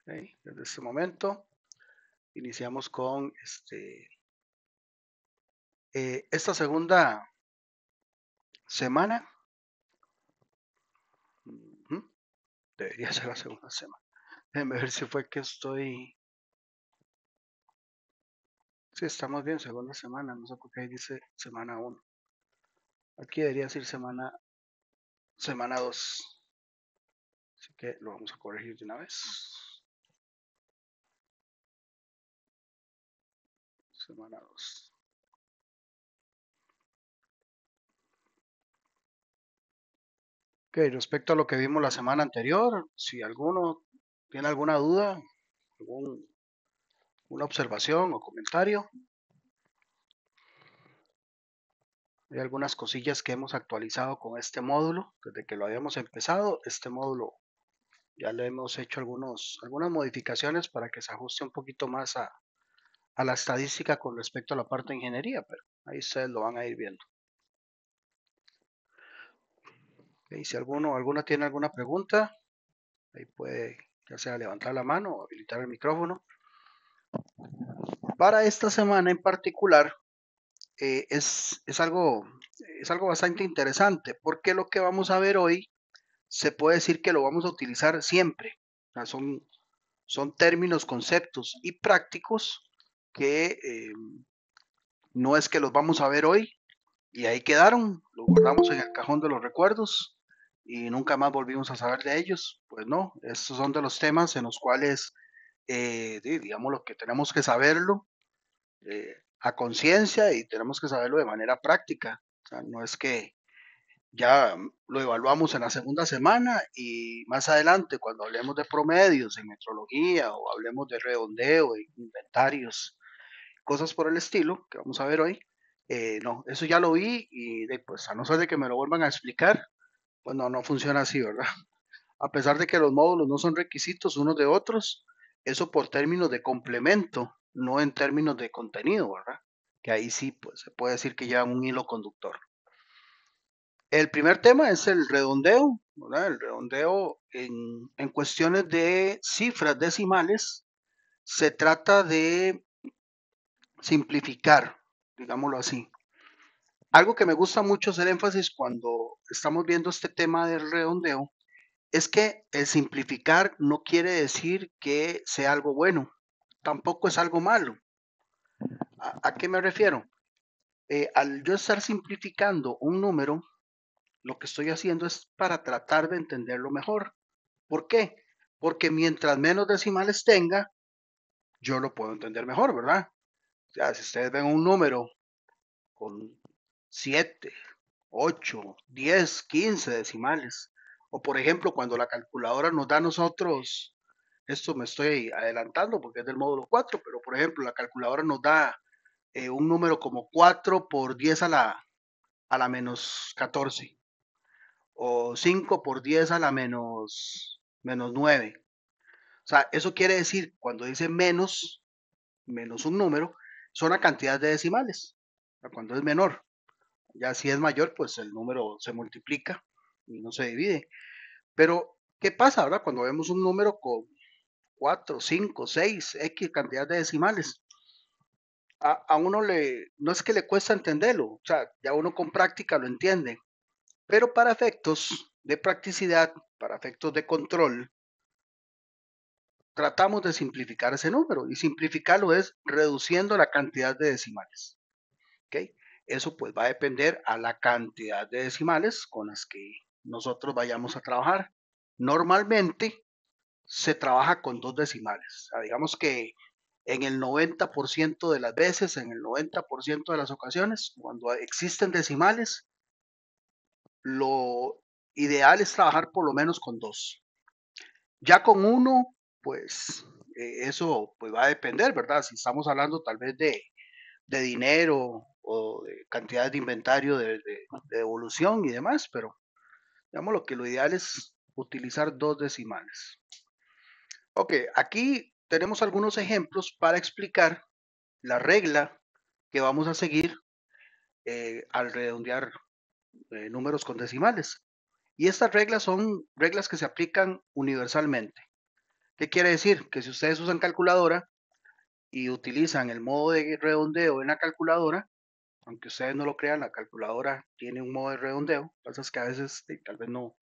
Okay. Desde este momento iniciamos con esta segunda semana. Ujú, debería ser la segunda semana. Déjenme ver si fue que estoy. Sí, estamos bien, segunda semana. No sé por qué ahí dice semana 1. Aquí debería decir semana 2. Así que lo vamos a corregir de una vez. Semana 2. Ok, respecto a lo que vimos la semana anterior, si alguno tiene alguna duda, alguna observación o comentario, hay algunas cosillas que hemos actualizado con este módulo desde que lo habíamos empezado. Este módulo ya le hemos hecho algunas modificaciones para que se ajuste un poquito más a la estadística con respecto a la parte de ingeniería, pero ahí ustedes lo van a ir viendo. Y si alguna tiene alguna pregunta, ahí puede ya sea levantar la mano o habilitar el micrófono. Para esta semana en particular es algo bastante interesante porque lo que vamos a ver hoy se puede decir que lo vamos a utilizar siempre. O sea, son términos, conceptos y prácticos que no es que los vamos a ver hoy y ahí quedaron, los guardamos en el cajón de los recuerdos y nunca más volvimos a saber de ellos. Pues no, estos son de los temas en los cuales, digamos, lo que tenemos que saberlo a conciencia y tenemos que saberlo de manera práctica. O sea, no es que ya lo evaluamos en la segunda semana y más adelante cuando hablemos de promedios en metrología o hablemos de redondeo, en inventarios, cosas por el estilo que vamos a ver hoy. No, eso ya lo vi y pues a no ser de que me lo vuelvan a explicar, pues no funciona así, ¿verdad? A pesar de que los módulos no son requisitos unos de otros, eso por términos de complemento, no en términos de contenido, ¿verdad? Que ahí sí, pues se puede decir que llevan un hilo conductor. El primer tema es el redondeo, ¿verdad? El redondeo en cuestiones de cifras decimales se trata de simplificar, digámoslo así. Algo que me gusta mucho hacer énfasis cuando estamos viendo este tema del redondeo es que el simplificar no quiere decir que sea algo bueno, tampoco es algo malo. ¿A qué me refiero? Al yo estar simplificando un número, lo que estoy haciendo es para tratar de entenderlo mejor. ¿Por qué? Porque mientras menos decimales tenga, yo lo puedo entender mejor, ¿verdad? O sea, si ustedes ven un número con 7, 8, 10, 15 decimales, o por ejemplo, cuando la calculadora nos da a nosotros, esto me estoy adelantando porque es del módulo 4, pero por ejemplo, la calculadora nos da un número como 4 por 10 a la menos 14, o 5 por 10 a la menos 9. O sea, eso quiere decir, cuando dice menos un número, son la cantidad de decimales. O sea, cuando es menor, ya si es mayor, pues el número se multiplica y no se divide. Pero, ¿qué pasa ahora cuando vemos un número con 4, 5, 6, X cantidad de decimales? A uno no es que le cuesta entenderlo, o sea, ya uno con práctica lo entiende, pero para efectos de practicidad, para efectos de control, tratamos de simplificar ese número y simplificarlo es reduciendo la cantidad de decimales. ¿Ok? Eso pues va a depender a la cantidad de decimales con las que nosotros vayamos a trabajar. Normalmente se trabaja con dos decimales. O sea, digamos que en el 90% de las veces, en el 90% de las ocasiones, cuando existen decimales, lo ideal es trabajar por lo menos con dos. Ya con uno, pues eso pues va a depender, ¿verdad? Si estamos hablando tal vez de dinero o de cantidades de inventario de devolución y demás, pero digamos lo que lo ideal es utilizar dos decimales. Ok, aquí tenemos algunos ejemplos para explicar la regla que vamos a seguir al redondear números con decimales. Y estas reglas son reglas que se aplican universalmente. ¿Qué quiere decir? Que si ustedes usan calculadora y utilizan el modo de redondeo en la calculadora, aunque ustedes no lo crean, la calculadora tiene un modo de redondeo. Lo que pasa es que a veces tal vez no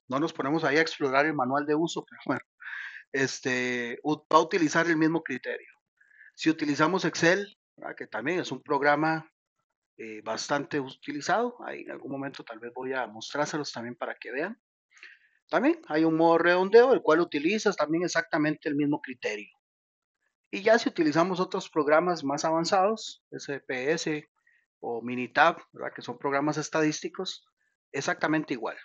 nos ponemos ahí a explorar el manual de uso, pero bueno, va a utilizar el mismo criterio. Si utilizamos Excel, ¿verdad? Que también es un programa bastante utilizado, ahí en algún momento tal vez voy a mostrárselos también para que vean. También hay un modo redondeo, el cual utilizas también exactamente el mismo criterio. Y ya si utilizamos otros programas más avanzados, SPS o Minitab, ¿verdad? Que son programas estadísticos, exactamente igual.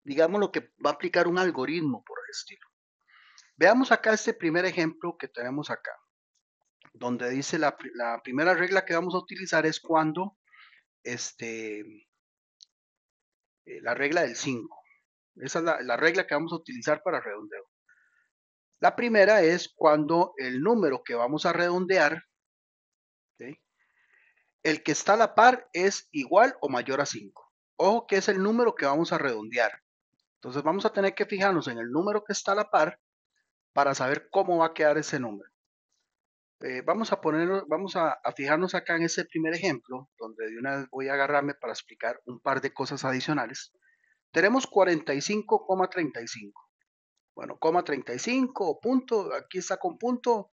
Digamos lo que va a aplicar un algoritmo por el estilo. Veamos acá este primer ejemplo que tenemos acá, donde dice la primera regla que vamos a utilizar es cuando la regla del 5. Esa es la regla que vamos a utilizar para redondeo. La primera es cuando el número que vamos a redondear, ¿ok? El que está a la par es igual o mayor a 5. Ojo que es el número que vamos a redondear. Entonces vamos a tener que fijarnos en el número que está a la par para saber cómo va a quedar ese número. Vamos a fijarnos acá en ese primer ejemplo, donde de una vez voy a agarrarme para explicar un par de cosas adicionales. Tenemos 45,35. Bueno, coma 35 o punto, aquí está con punto.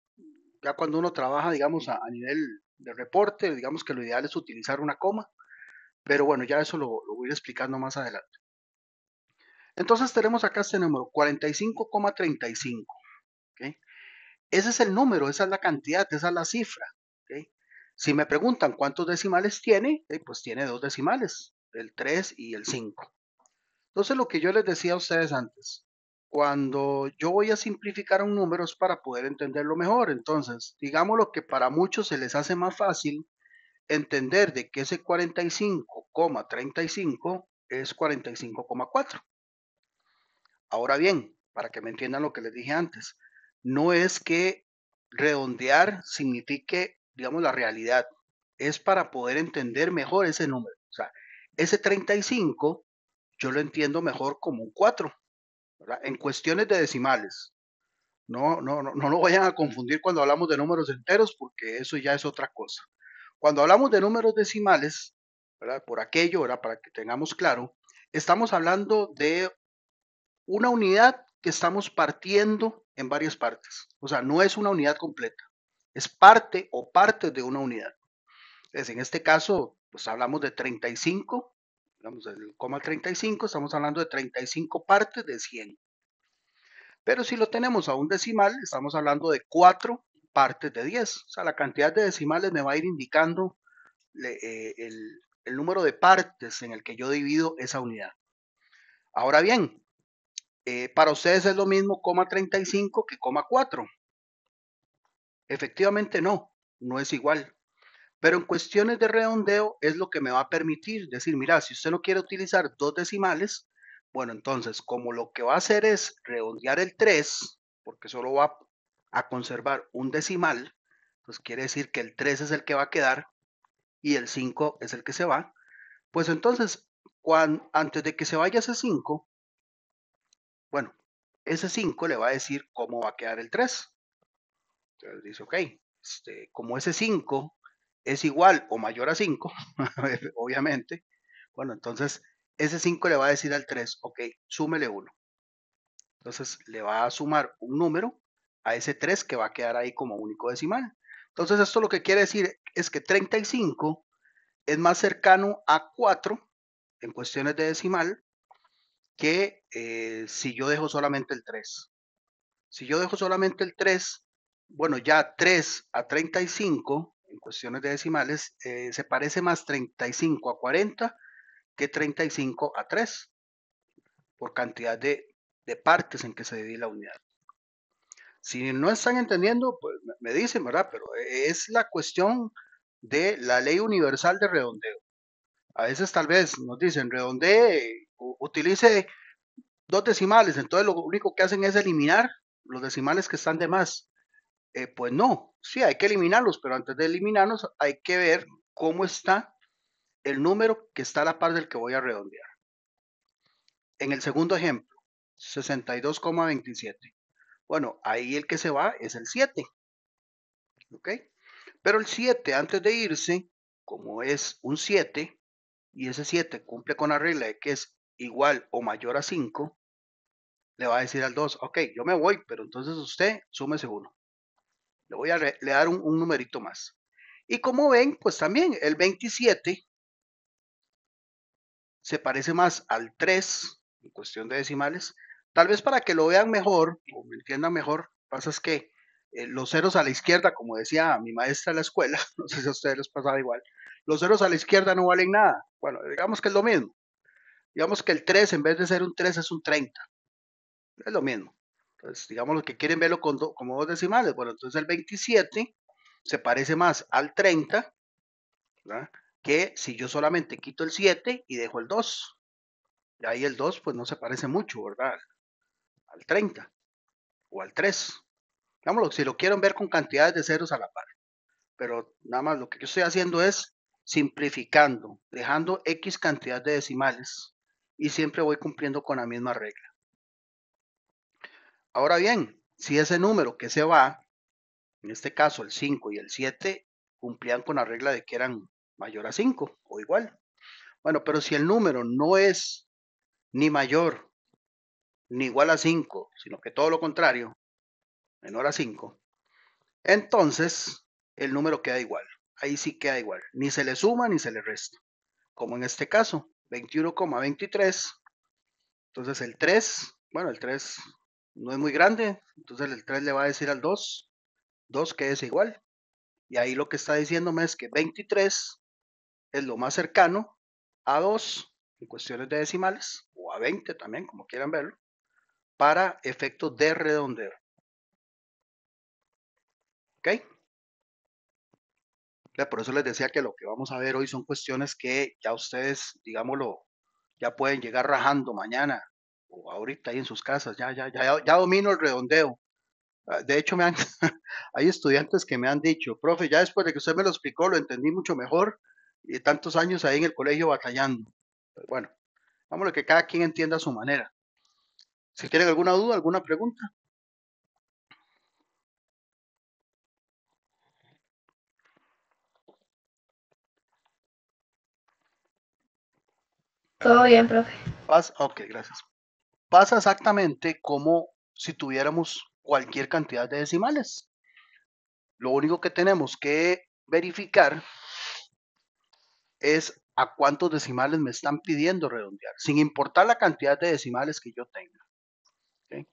Ya cuando uno trabaja, digamos, a nivel de reporte, digamos que lo ideal es utilizar una coma, pero bueno, ya eso lo voy a ir explicando más adelante. Entonces tenemos acá este número, 45,35. ¿Ok? Ese es el número, esa es la cantidad, esa es la cifra. ¿Ok? Si me preguntan cuántos decimales tiene, pues tiene dos decimales, el 3 y el 5. Entonces lo que yo les decía a ustedes antes, cuando yo voy a simplificar un número es para poder entenderlo mejor. Entonces, digamos lo que para muchos se les hace más fácil entender de que ese 45,35 es 45,4. Ahora bien, para que me entiendan lo que les dije antes, no es que redondear signifique, digamos, la realidad. Es para poder entender mejor ese número. O sea, ese 35 yo lo entiendo mejor como un 4, ¿verdad? En cuestiones de decimales. No lo vayan a confundir cuando hablamos de números enteros, porque eso ya es otra cosa. Cuando hablamos de números decimales, ¿verdad? Por aquello, ¿verdad? Para que tengamos claro, estamos hablando de una unidad que estamos partiendo en varias partes. O sea, no es una unidad completa, es parte o partes de una unidad. Entonces, en este caso, pues hablamos de 35, hablamos del coma 35, estamos hablando de 35 partes de 100. Pero si lo tenemos a un decimal, estamos hablando de 4 partes de 10. O sea, la cantidad de decimales me va a ir indicando el número de partes en el que yo divido esa unidad. Ahora bien, para ustedes es lo mismo coma 35 que coma 4. Efectivamente no es igual. Pero en cuestiones de redondeo es lo que me va a permitir decir, mira, si usted no quiere utilizar dos decimales, bueno, entonces como lo que va a hacer es redondear el 3, porque solo va a conservar un decimal, pues quiere decir que el 3 es el que va a quedar y el 5 es el que se va, pues entonces antes de que se vaya ese 5, bueno, ese 5 le va a decir cómo va a quedar el 3. Entonces dice, ok, como ese 5 es igual o mayor a 5, obviamente, bueno, entonces ese 5 le va a decir al 3, ok, súmele 1. Entonces le va a sumar un número a ese 3 que va a quedar ahí como único decimal. Entonces esto lo que quiere decir es que 35 es más cercano a 4 en cuestiones de decimal que si yo dejo solamente el 3. Si yo dejo solamente el 3, bueno, ya 3 a 35, en cuestiones de decimales, se parece más 35 a 40 que 35 a 3, por cantidad de partes en que se divide la unidad. Si no están entendiendo, pues me dicen, ¿verdad? Pero es la cuestión de la ley universal de redondeo. A veces tal vez nos dicen, redondee, utilice dos decimales, entonces lo único que hacen es eliminar los decimales que están de más. Pues no, sí, hay que eliminarlos, pero antes de eliminarlos hay que ver cómo está el número que está a la par del que voy a redondear. En el segundo ejemplo, 62,27. Bueno, ahí el que se va es el 7, ¿ok? Pero el 7 antes de irse, como es un 7, y ese 7 cumple con la regla de que es igual o mayor a 5, le va a decir al 2, ok, yo me voy, pero entonces usted súmese uno. Le voy a le dar un numerito más. Y como ven, pues también el 27 se parece más al 3 en cuestión de decimales. Tal vez para que lo vean mejor o me entiendan mejor, pasa es que los ceros a la izquierda, como decía mi maestra en la escuela, no sé si a ustedes les pasaba igual, los ceros a la izquierda no valen nada. Bueno, digamos que es lo mismo. Digamos que el 3 en vez de ser un 3 es un 30. Es lo mismo. Entonces, digamos los que quieren verlo como dos decimales. Bueno, entonces el 27 se parece más al 30, ¿verdad? Que si yo solamente quito el 7 y dejo el 2. Y ahí el 2 pues no se parece mucho, ¿verdad? Al 30 o al 3. Digámoslo, si lo quieren ver con cantidades de ceros a la par. Pero nada más lo que yo estoy haciendo es simplificando, dejando X cantidad de decimales y siempre voy cumpliendo con la misma regla. Ahora bien, si ese número que se va, en este caso el 5 y el 7, cumplían con la regla de que eran mayor a 5 o igual. Bueno, pero si el número no es ni mayor ni igual a 5, sino que todo lo contrario, menor a 5, entonces el número queda igual. Ahí sí queda igual. Ni se le suma ni se le resta. Como en este caso, 21,23. Entonces el 3, bueno, el 3 no es muy grande. Entonces el 3 le va a decir al 2, 2 que es igual. Y ahí lo que está diciéndome es que 23 es lo más cercano a 2 en cuestiones de decimales, o a 20 también, como quieran verlo, para efectos de redondeo. ¿Ok? Por eso les decía que lo que vamos a ver hoy son cuestiones que ya ustedes, digámoslo, ya pueden llegar rajando mañana o ahorita ahí en sus casas. Ya domino el redondeo. De hecho, hay estudiantes que me han dicho, profe, ya después de que usted me lo explicó, lo entendí mucho mejor y tantos años ahí en el colegio batallando. Pero bueno, vamos a que cada quien entienda a su manera. Si tienen alguna duda, alguna pregunta. Todo bien, profe. Ok, gracias. Pasa exactamente como si tuviéramos cualquier cantidad de decimales. Lo único que tenemos que verificar es a cuántos decimales me están pidiendo redondear, sin importar la cantidad de decimales que yo tenga. ¿Ok?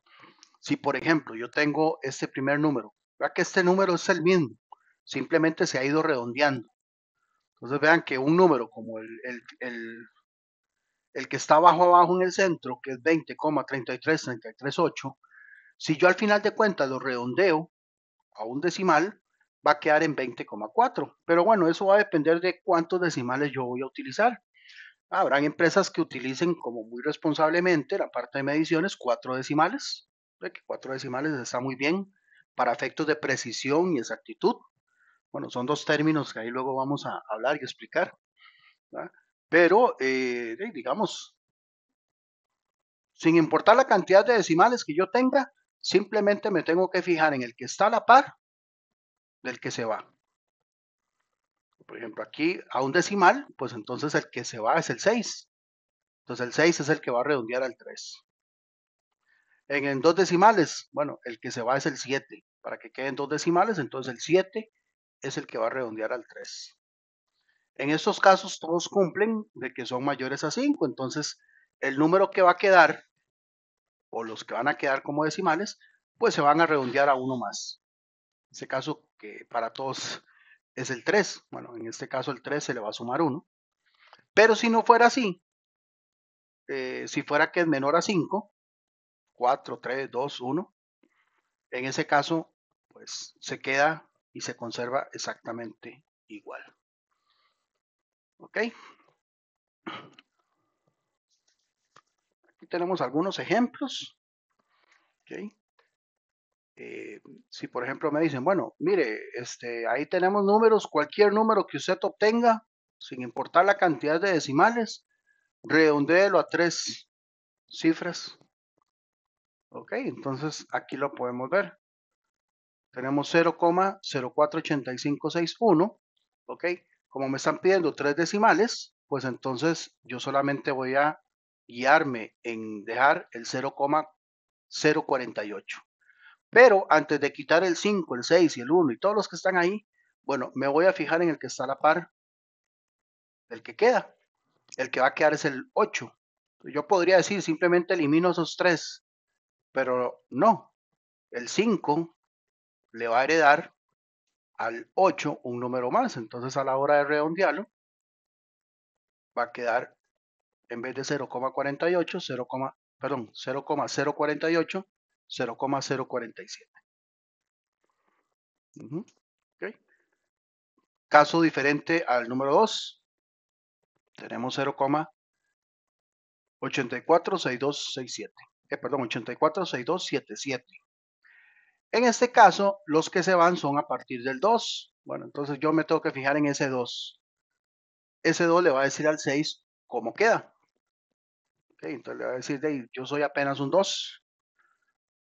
Si, por ejemplo, yo tengo este primer número, vea que este número es el mismo, simplemente se ha ido redondeando. Entonces vean que un número como el que está abajo en el centro, que es 20,33338, si yo al final de cuentas lo redondeo a un decimal, va a quedar en 20,4. Pero bueno, eso va a depender de cuántos decimales yo voy a utilizar. Habrán empresas que utilicen como muy responsablemente la parte de mediciones 4 decimales. Que 4 decimales está muy bien para efectos de precisión y exactitud. Bueno, son dos términos que ahí luego vamos a hablar y explicar. ¿Verdad? Pero, digamos, sin importar la cantidad de decimales que yo tenga, simplemente me tengo que fijar en el que está a la par del que se va. Por ejemplo, aquí a un decimal, pues entonces el que se va es el 6. Entonces el 6 es el que va a redondear al 3. En dos decimales, bueno, el que se va es el 7. Para que queden dos decimales, entonces el 7 es el que va a redondear al 3. En estos casos todos cumplen de que son mayores a 5. Entonces el número que va a quedar, o los que van a quedar como decimales, pues se van a redondear a uno más. En este caso, que para todos es el 3. Bueno, en este caso el 3 se le va a sumar 1. Pero si no fuera así, si fuera que es menor a 5, 4, 3, 2, 1, en ese caso, pues se queda y se conserva exactamente igual. ¿Ok? Aquí tenemos algunos ejemplos. ¿Ok? Si por ejemplo me dicen, bueno, mire, ahí tenemos números, cualquier número que usted obtenga, sin importar la cantidad de decimales, redondéelo a 3 cifras. Ok, entonces aquí lo podemos ver. Tenemos 0,048561. Ok, como me están pidiendo 3 decimales, pues entonces yo solamente voy a guiarme en dejar el 0,048. Pero antes de quitar el 5, el 6 y el 1 y todos los que están ahí, bueno, me voy a fijar en el que está a la par del que queda. El que va a quedar es el 8. Yo podría decir simplemente elimino esos 3, pero no. El 5 le va a heredar al 8 un número más. Entonces a la hora de redondearlo, va a quedar en vez de 0,48, 0, perdón, 0,048, 0,047. Okay. Caso diferente al número 2, tenemos 0,846267. Perdón, 846277. En este caso, los que se van son a partir del 2. Bueno, entonces yo me tengo que fijar en ese 2. Ese 2 le va a decir al 6 cómo queda. Okay, entonces le va a decir, yo soy apenas un 2.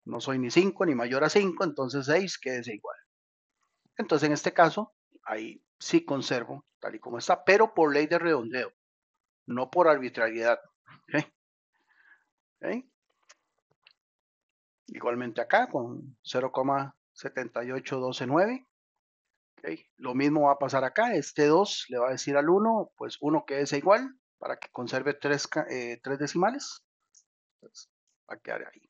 No soy ni 5 ni mayor a 5, entonces 6 quédese igual. Entonces en este caso, ahí sí conservo tal y como está, pero por ley de redondeo, no por arbitrariedad. ¿Okay? ¿Okay? Igualmente acá con 0,78129. ¿Okay? Lo mismo va a pasar acá. Este 2 le va a decir al 1, pues 1 quédese igual para que conserve 3 decimales. Entonces, va a quedar ahí.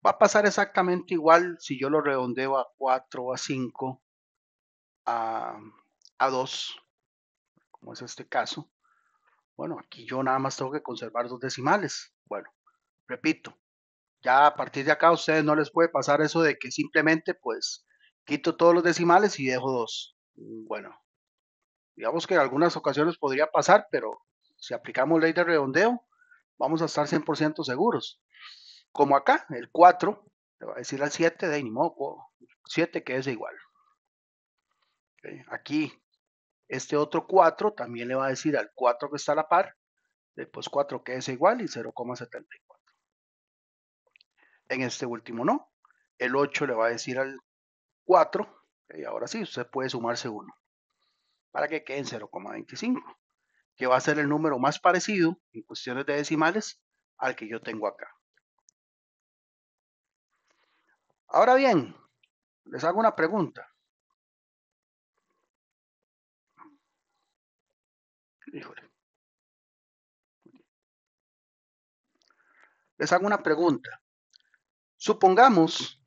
Va a pasar exactamente igual si yo lo redondeo a 4, a 5, a 2, como es este caso. Bueno, aquí yo nada más tengo que conservar 2 decimales. Bueno, repito, ya a partir de acá a ustedes no les puede pasar eso de que simplemente pues quito todos los decimales y dejo 2. Bueno, digamos que en algunas ocasiones podría pasar, pero si aplicamos ley de redondeo, vamos a estar 100% seguros. Como acá, el 4, le va a decir al 7, de ni modo, 7 que es igual. Okay. Aquí, este otro 4 también le va a decir al 4 que está a la par, después 4 que es igual y 0,74. En este último no. El 8 le va a decir al 4, y ahora sí, usted puede sumarse 1, para que quede en 0,25, que va a ser el número más parecido en cuestiones de decimales al que yo tengo acá. Ahora bien, les hago una pregunta. Híjole. Les hago una pregunta. Supongamos,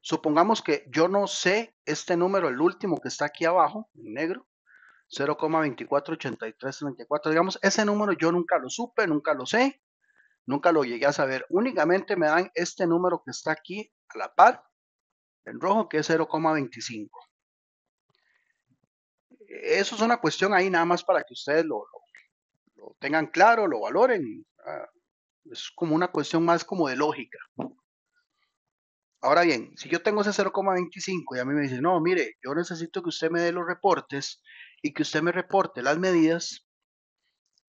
supongamos que yo no sé este número, el último que está aquí abajo, en negro, 0,248334. Digamos, ese número yo nunca lo supe, nunca lo sé, nunca lo llegué a saber. Únicamente me dan este número que está aquí a la par, en rojo, que es 0,25. Eso es una cuestión ahí nada más para que ustedes lo tengan claro, lo valoren. Es como una cuestión más como de lógica. Ahora bien, si yo tengo ese 0,25 y a mí me dicen, no, mire, yo necesito que usted me dé los reportes y que usted me reporte las medidas,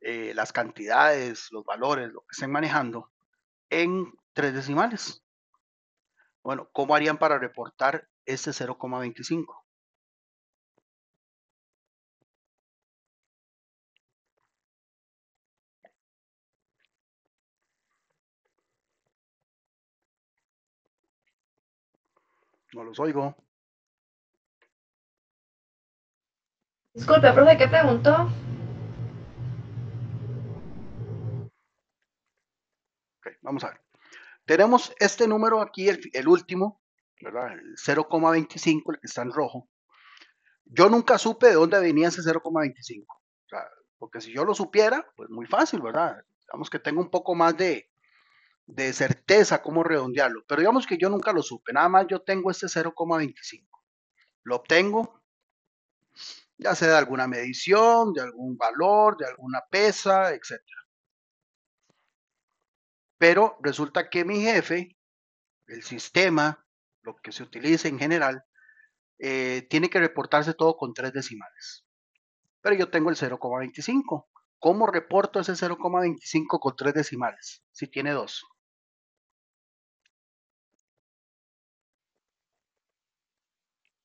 las cantidades, los valores, lo que estén manejando en 3 decimales. Bueno, ¿cómo harían para reportar este 0,25? No los oigo. Disculpe, profe, ¿qué preguntó? Okay, vamos a ver. Tenemos este número aquí, el último, ¿verdad? El 0,25, el que está en rojo. Yo nunca supe de dónde venía ese 0,25. O sea, porque si yo lo supiera, pues muy fácil, ¿verdad? Digamos que tengo un poco más de certeza cómo redondearlo. Pero digamos que yo nunca lo supe. Nada más yo tengo este 0,25. Lo obtengo, ya sea de alguna medición, de algún valor, de alguna pesa, etcétera. Pero resulta que mi jefe, el sistema, lo que se utiliza en general, tiene que reportarse todo con 3 decimales. Pero yo tengo el 0,25. ¿Cómo reporto ese 0,25 con 3 decimales? Si tiene 2.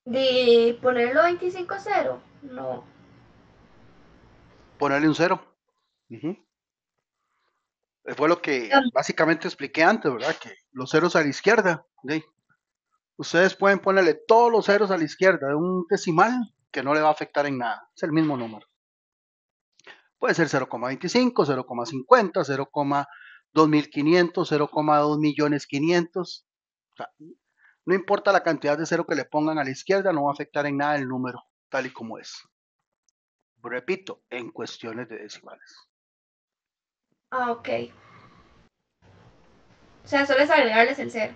¿De ponerlo 25-0? No. Ponerle un 0. Fue lo que básicamente expliqué antes, ¿verdad? Que los ceros a la izquierda. ¿Sí? Ustedes pueden ponerle todos los ceros a la izquierda de un decimal que no le va a afectar en nada. Es el mismo número. Puede ser 0,25, 0,50, 0,2500, 0,2.500.000. O sea, no importa la cantidad de cero que le pongan a la izquierda, no va a afectar en nada el número, tal y como es. Repito, en cuestiones de decimales. Ah, ok. O sea, solo es agregarles el 0.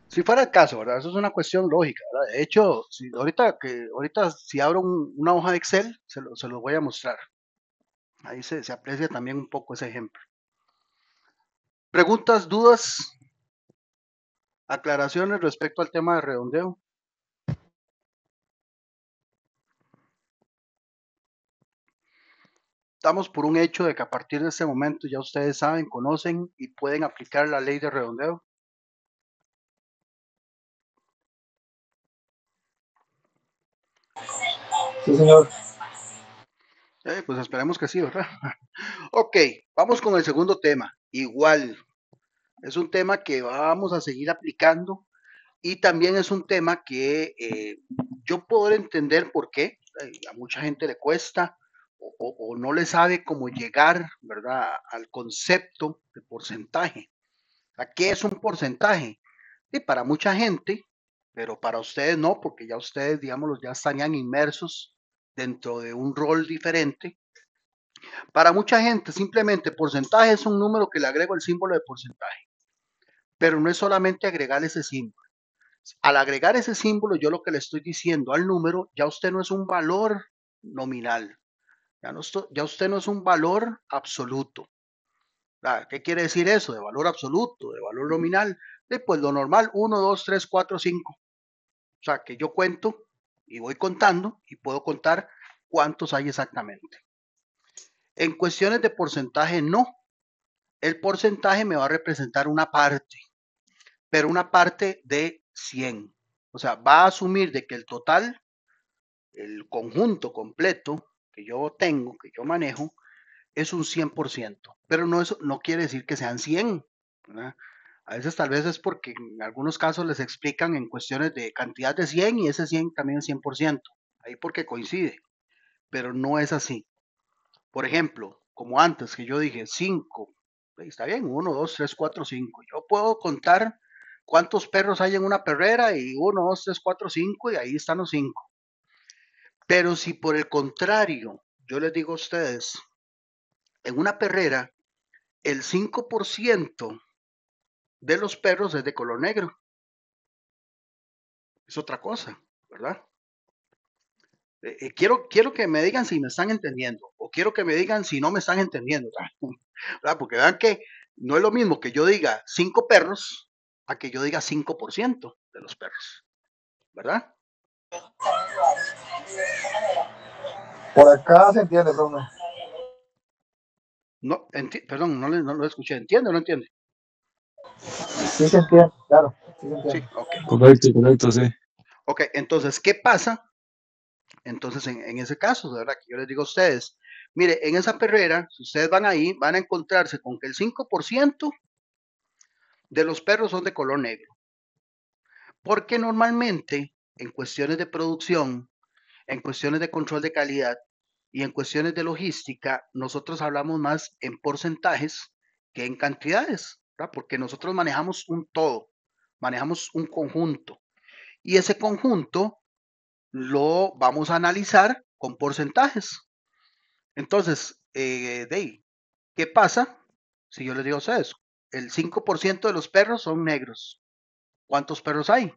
Si fuera el caso, ¿verdad? Eso es una cuestión lógica, ¿verdad? De hecho, si ahorita si abro una hoja de Excel, se lo voy a mostrar. Ahí se aprecia también un poco ese ejemplo. ¿Preguntas, dudas, aclaraciones respecto al tema de redondeo? Damos por un hecho de que a partir de este momento ya ustedes saben, conocen y pueden aplicar la ley de redondeo. Sí, señor. Pues esperemos que sí, ¿verdad? Ok, vamos con el segundo tema. Igual, es un tema que vamos a seguir aplicando y también es un tema que yo puedo entender por qué a mucha gente le cuesta o no le sabe cómo llegar, ¿verdad? Al concepto de porcentaje. ¿A qué es un porcentaje? Y para mucha gente, pero para ustedes no, porque ya ustedes, digámoslo, ya estarían inmersos dentro de un rol diferente. Para mucha gente, simplemente porcentaje es un número que le agrego el símbolo de porcentaje, pero no es solamente agregar ese símbolo. Al agregar ese símbolo, yo lo que le estoy diciendo al número, ya usted no es un valor nominal, ya usted no es un valor absoluto. ¿Qué quiere decir eso? De valor absoluto, de valor nominal. Pues lo normal, 1, 2, 3, 4, 5. O sea, que yo cuento y voy contando y puedo contar cuántos hay exactamente. En cuestiones de porcentaje, no. El porcentaje me va a representar una parte, pero una parte de 100. O sea, va a asumir de que el total, el conjunto completo que yo tengo, que yo manejo, es un 100%. Pero no quiere decir que sean 100, ¿verdad? A veces tal vez es porque en algunos casos les explican en cuestiones de cantidad de 100 y ese 100 también es 100%. Ahí porque coincide, pero no es así. Por ejemplo, como antes que yo dije 5, está bien, 1, 2, 3, 4, 5. Yo puedo contar cuántos perros hay en una perrera y 1, 2, 3, 4, 5 y ahí están los 5. Pero si por el contrario, yo les digo a ustedes, en una perrera, el 5% de los perros es de color negro. Es otra cosa, ¿verdad? Quiero que me digan si me están entendiendo o quiero que me digan si no me están entendiendo, ¿verdad? Porque vean que no es lo mismo que yo diga 5 perros a que yo diga 5% de los perros, ¿verdad? Por acá se entiende, Bruno. No, perdón, no lo escuché. ¿Entiende o no entiende? Sí se entiende, claro. Sí se Sí, entiende. ok. Correcto, sí. Ok, entonces, ¿qué pasa? Entonces, en ese caso, ¿verdad? Que yo les digo a ustedes, mire, en esa perrera, si ustedes van ahí, van a encontrarse con que el 5% de los perros son de color negro. Porque normalmente, en cuestiones de producción, en cuestiones de control de calidad y en cuestiones de logística, nosotros hablamos más en porcentajes que en cantidades, ¿verdad? Porque nosotros manejamos un todo, manejamos un conjunto. Y ese conjunto lo vamos a analizar con porcentajes. Entonces, ¿qué pasa si yo les digo a ustedes? El 5% de los perros son negros. ¿Cuántos perros hay?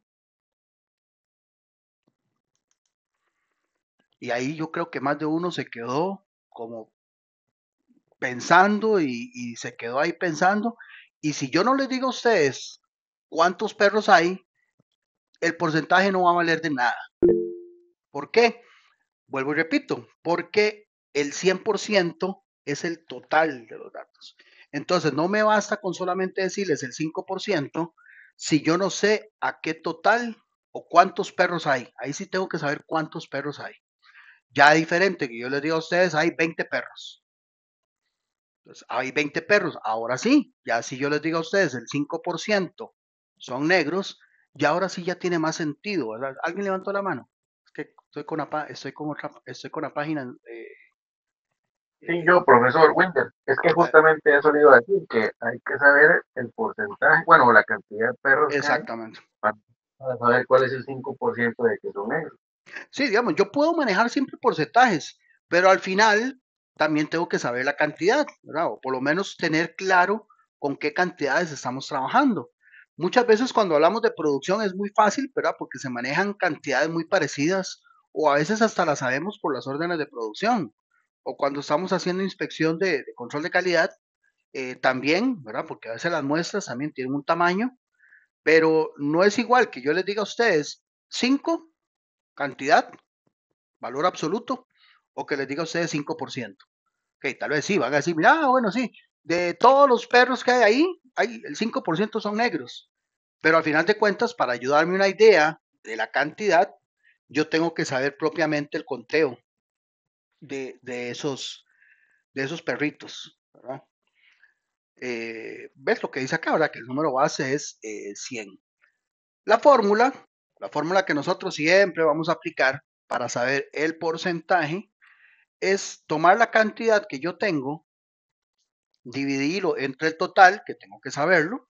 Y ahí yo creo que más de uno se quedó como pensando y se quedó ahí pensando. Y si yo no les digo a ustedes cuántos perros hay, el porcentaje no va a valer de nada. ¿Por qué? Vuelvo y repito, porque el 100% es el total de los datos. Entonces, no me basta con solamente decirles el 5% si yo no sé a qué total o cuántos perros hay. Ahí sí tengo que saber cuántos perros hay. Ya diferente que yo les digo a ustedes, hay 20 perros. Entonces, hay 20 perros. Ahora sí, ya si yo les digo a ustedes el 5% son negros, ya ahora sí ya tiene más sentido, ¿verdad? ¿Alguien levantó la mano? Es que estoy con la página. Sí, yo, profesor Winder, es que Ah, justamente eso le iba a decir, que hay que saber el porcentaje, bueno, la cantidad de perros que hay exactamente. para, para saber cuál es el 5% de que son negros. Sí, digamos, yo puedo manejar siempre porcentajes, pero al final también tengo que saber la cantidad, ¿verdad? O por lo menos tener claro con qué cantidades estamos trabajando. Muchas veces cuando hablamos de producción es muy fácil, ¿verdad? Porque se manejan cantidades muy parecidas o a veces hasta las sabemos por las órdenes de producción. O cuando estamos haciendo inspección de control de calidad, también, ¿verdad? Porque a veces las muestras también tienen un tamaño, pero no es igual que yo les diga a ustedes 5 cantidad valor absoluto, o que les diga a ustedes 5%. Ok, tal vez sí, van a decir, mira, bueno, sí, de todos los perros que hay el 5% son negros. Pero al final de cuentas, para ayudarme una idea de la cantidad, yo tengo que saber propiamente el conteo de, de esos, de esos perritos, ¿verdad? ¿Ves lo que dice acá, verdad? Que el número base es 100. La fórmula, la fórmula que nosotros siempre vamos a aplicar para saber el porcentaje es tomar la cantidad que yo tengo, dividirlo entre el total, que tengo que saberlo,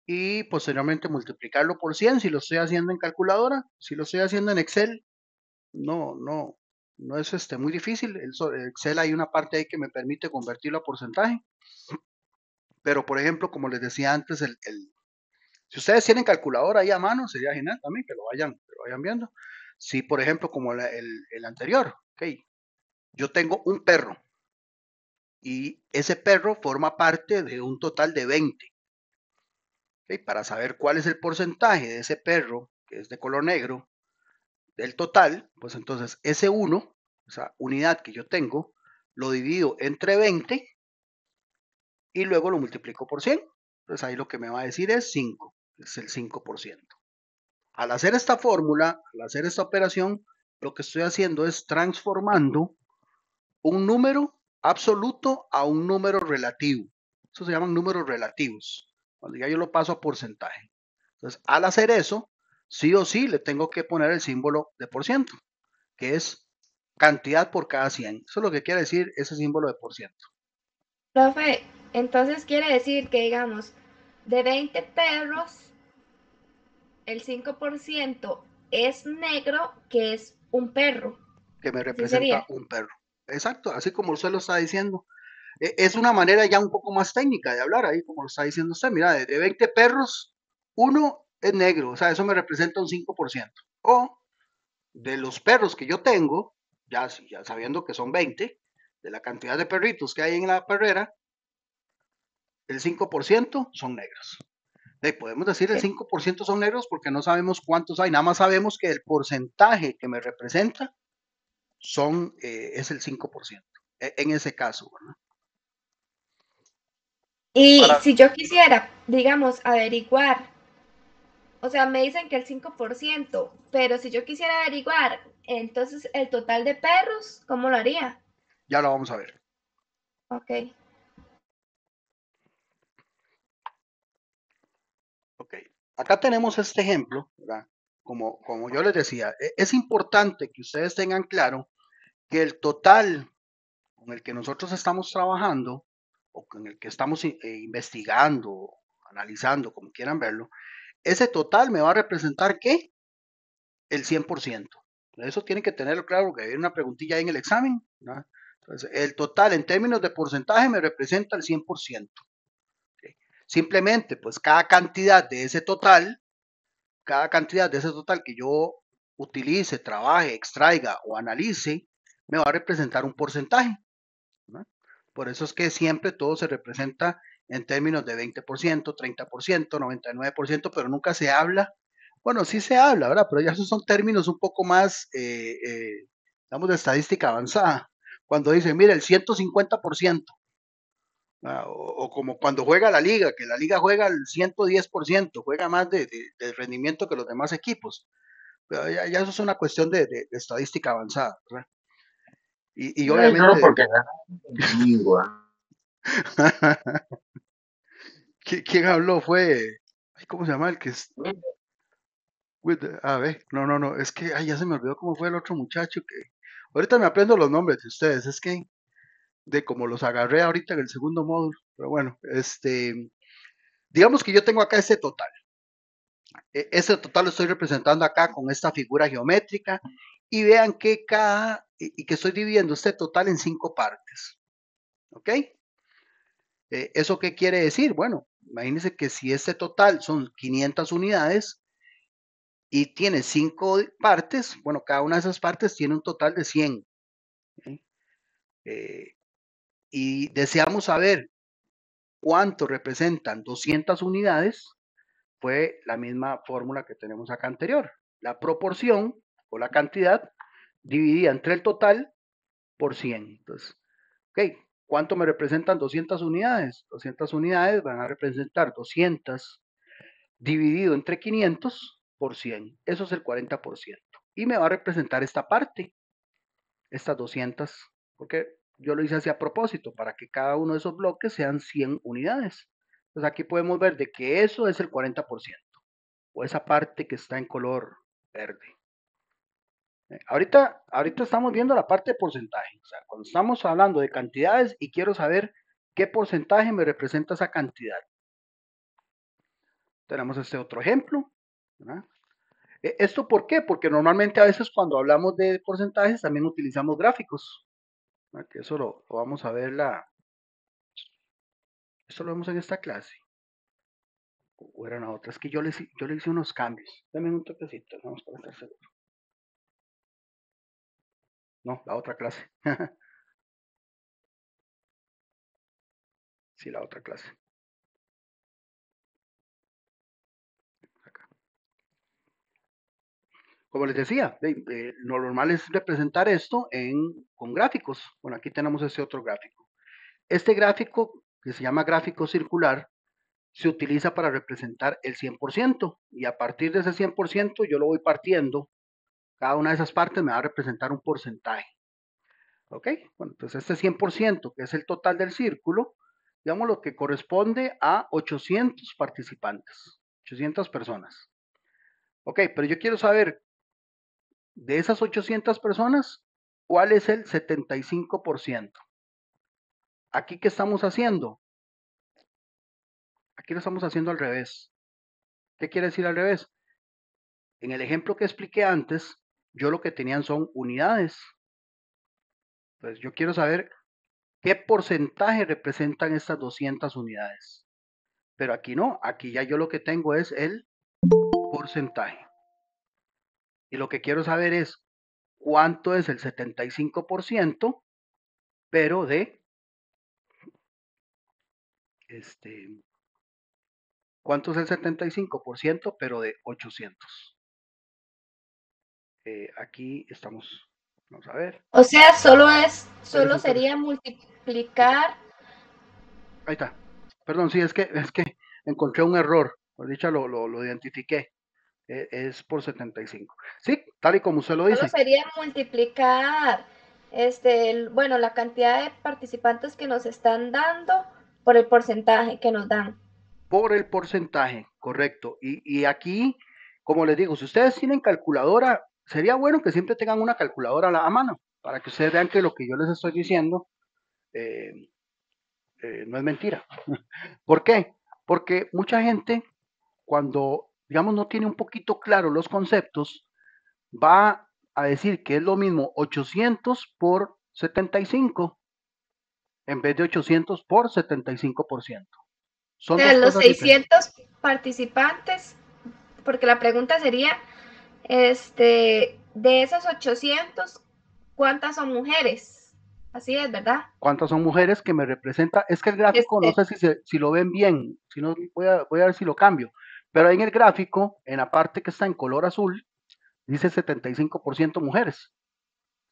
y posteriormente multiplicarlo por 100 si lo estoy haciendo en calculadora. Si lo estoy haciendo en Excel, no es muy difícil. Excel hay una parte ahí que me permite convertirlo a porcentaje. Pero, por ejemplo, como les decía antes, si ustedes tienen calculadora ahí a mano, sería genial también que lo vayan viendo. Si, por ejemplo, como el anterior, ok, yo tengo un perro y ese perro forma parte de un total de 20. ¿Ok? Para saber cuál es el porcentaje de ese perro, que es de color negro, del total, pues entonces ese 1, esa unidad que yo tengo, lo divido entre 20 y luego lo multiplico por 100. Entonces ahí lo que me va a decir es 5, es el 5%. Al hacer esta fórmula, al hacer esta operación, lo que estoy haciendo es transformando un número absoluto a un número relativo. Eso se llaman números relativos, cuando ya yo lo paso a porcentaje. Entonces, al hacer eso, sí o sí le tengo que poner el símbolo de por ciento, que es cantidad por cada 100. Eso es lo que quiere decir ese símbolo de por ciento. Profe, entonces quiere decir que, digamos, de 20 perros, el 5% es negro, que es un perro. Que me Así representa sería. un perro. Exacto, así como usted lo está diciendo. Es una manera ya un poco más técnica de hablar ahí, como lo está diciendo usted. Mira, de 20 perros, uno es negro, o sea, eso me representa un 5%. O de los perros que yo tengo, ya sabiendo que son 20, de la cantidad de perritos que hay en la perrera, el 5% son negros. Podemos decir el 5% son negros porque no sabemos cuántos hay, nada más sabemos que el porcentaje que me representa es el 5%. En ese caso, ¿verdad? Y Para, si yo quisiera, digamos, averiguar, o sea, me dicen que el 5%, pero si yo quisiera averiguar, entonces el total de perros, ¿cómo lo haría? Ya lo vamos a ver. Ok. Ok, acá tenemos este ejemplo, ¿verdad? Como yo les decía, es importante que ustedes tengan claro que el total con el que nosotros estamos trabajando o con el que estamos investigando, analizando, como quieran verlo, ese total me va a representar ¿qué? El 100%. Eso tienen que tenerlo claro, que hay una preguntilla ahí en el examen, ¿verdad? Entonces, el total en términos de porcentaje me representa el 100%. ¿Ok? Simplemente, pues cada cantidad de ese total que yo utilice, trabaje, extraiga o analice, me va a representar un porcentaje, ¿no? Por eso es que siempre todo se representa en términos de 20%, 30%, 99%, pero nunca se habla. Bueno, sí se habla, ¿verdad? Pero ya esos son términos un poco más, digamos, de estadística avanzada. cuando dicen, mira, el 150%. O como cuando juega la liga, que la liga juega al 110%, juega más de rendimiento que los demás equipos. Pero ya eso es una cuestión de estadística avanzada, ¿verdad? Y obviamente... No, porque el domingo. ¿Quién habló? Fue... ¿Cómo se llama el que es? A ver, no, es que ya se me olvidó cómo fue el otro muchacho que... Ahorita me aprendo los nombres de ustedes, es que de como los agarré ahorita en el segundo módulo, pero bueno, digamos que yo tengo acá este total. Este total lo estoy representando acá con esta figura geométrica y vean que que estoy dividiendo este total en 5 partes. ¿Ok? ¿Eso qué quiere decir? Bueno, imagínense que si este total son 500 unidades y tiene 5 partes, bueno, cada una de esas partes tiene un total de 100. Y deseamos saber cuánto representan 200 unidades, fue la misma fórmula que tenemos acá anterior. La proporción o la cantidad dividida entre el total por 100. Entonces, ok, ¿cuánto me representan 200 unidades? 200 unidades van a representar 200 dividido entre 500 por 100. Eso es el 40%. Y me va a representar esta parte, estas 200, porque yo lo hice así a propósito, para que cada uno de esos bloques sean 100 unidades. Entonces aquí podemos ver de que eso es el 40%, o esa parte que está en color verde. Ahorita estamos viendo la parte de porcentaje. O sea, cuando estamos hablando de cantidades y quiero saber qué porcentaje me representa esa cantidad. Tenemos este otro ejemplo, ¿verdad? ¿Esto por qué? Porque normalmente a veces cuando hablamos de porcentajes también utilizamos gráficos. Que eso lo vamos a ver esto lo vemos en esta clase. O eran otras. Es que yo le hice unos cambios. Dame un toquecito, vamos para estar seguro. No, la otra clase. Sí, la otra clase. Acá. Como les decía, lo normal es representar esto con gráficos. Bueno, aquí tenemos este otro gráfico. Este gráfico, que se llama gráfico circular, se utiliza para representar el 100%. Y a partir de ese 100%, yo lo voy partiendo. Cada una de esas partes me va a representar un porcentaje. ¿Ok? Bueno, entonces este 100%, que es el total del círculo, digamos lo que corresponde a 800 participantes, 800 personas. Ok, pero yo quiero saber, de esas 800 personas, ¿cuál es el 75%? ¿Aquí qué estamos haciendo? Aquí lo estamos haciendo al revés. ¿Qué quiere decir al revés? En el ejemplo que expliqué antes, yo lo que tenían son unidades. Entonces yo quiero saber qué porcentaje representan estas 200 unidades. Pero aquí no, aquí ya yo lo que tengo es el porcentaje. Y lo que quiero saber es cuánto es el 75%, pero de, cuánto es el 75%, pero de 800. Aquí estamos, vamos a ver. O sea, solo sería multiplicar. Ahí está. Perdón, sí, es que encontré un error. Por dicha lo identifiqué. Es por 75. Sí, tal y como usted lo dice. Solo sería multiplicar, bueno, la cantidad de participantes que nos están dando por el porcentaje que nos dan. Por el porcentaje, correcto. Y aquí, como les digo, si ustedes tienen calculadora, sería bueno que siempre tengan una calculadora a mano, para que ustedes vean que lo que yo les estoy diciendo no es mentira. ¿Por qué? Porque mucha gente, cuando, digamos, no tiene un poquito claro los conceptos, va a decir que es lo mismo 800 por 75 en vez de 800 por 75%. Son dos los cosas diferentes. 600 participantes, porque la pregunta sería, de esos 800, ¿cuántas son mujeres? Así es, ¿verdad? ¿Cuántas son mujeres que me representa? Es que el gráfico, no sé si lo ven bien, si no, voy a ver si lo cambio. Pero en el gráfico, en la parte que está en color azul, dice 75% mujeres.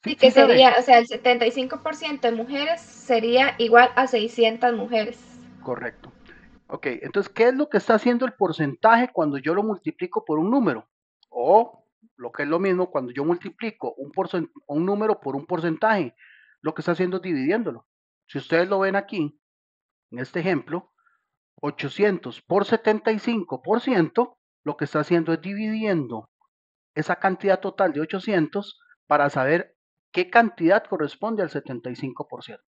Sí, que sería, o sea, el 75% de mujeres sería igual a 600 mujeres. Correcto. Ok, entonces, ¿qué es lo que está haciendo el porcentaje cuando yo lo multiplico por un número? O lo que es lo mismo, cuando yo multiplico un número por un porcentaje, lo que está haciendo es dividiéndolo. Si ustedes lo ven aquí, en este ejemplo, 800 por 75%, lo que está haciendo es dividiendo esa cantidad total de 800 para saber qué cantidad corresponde al 75%.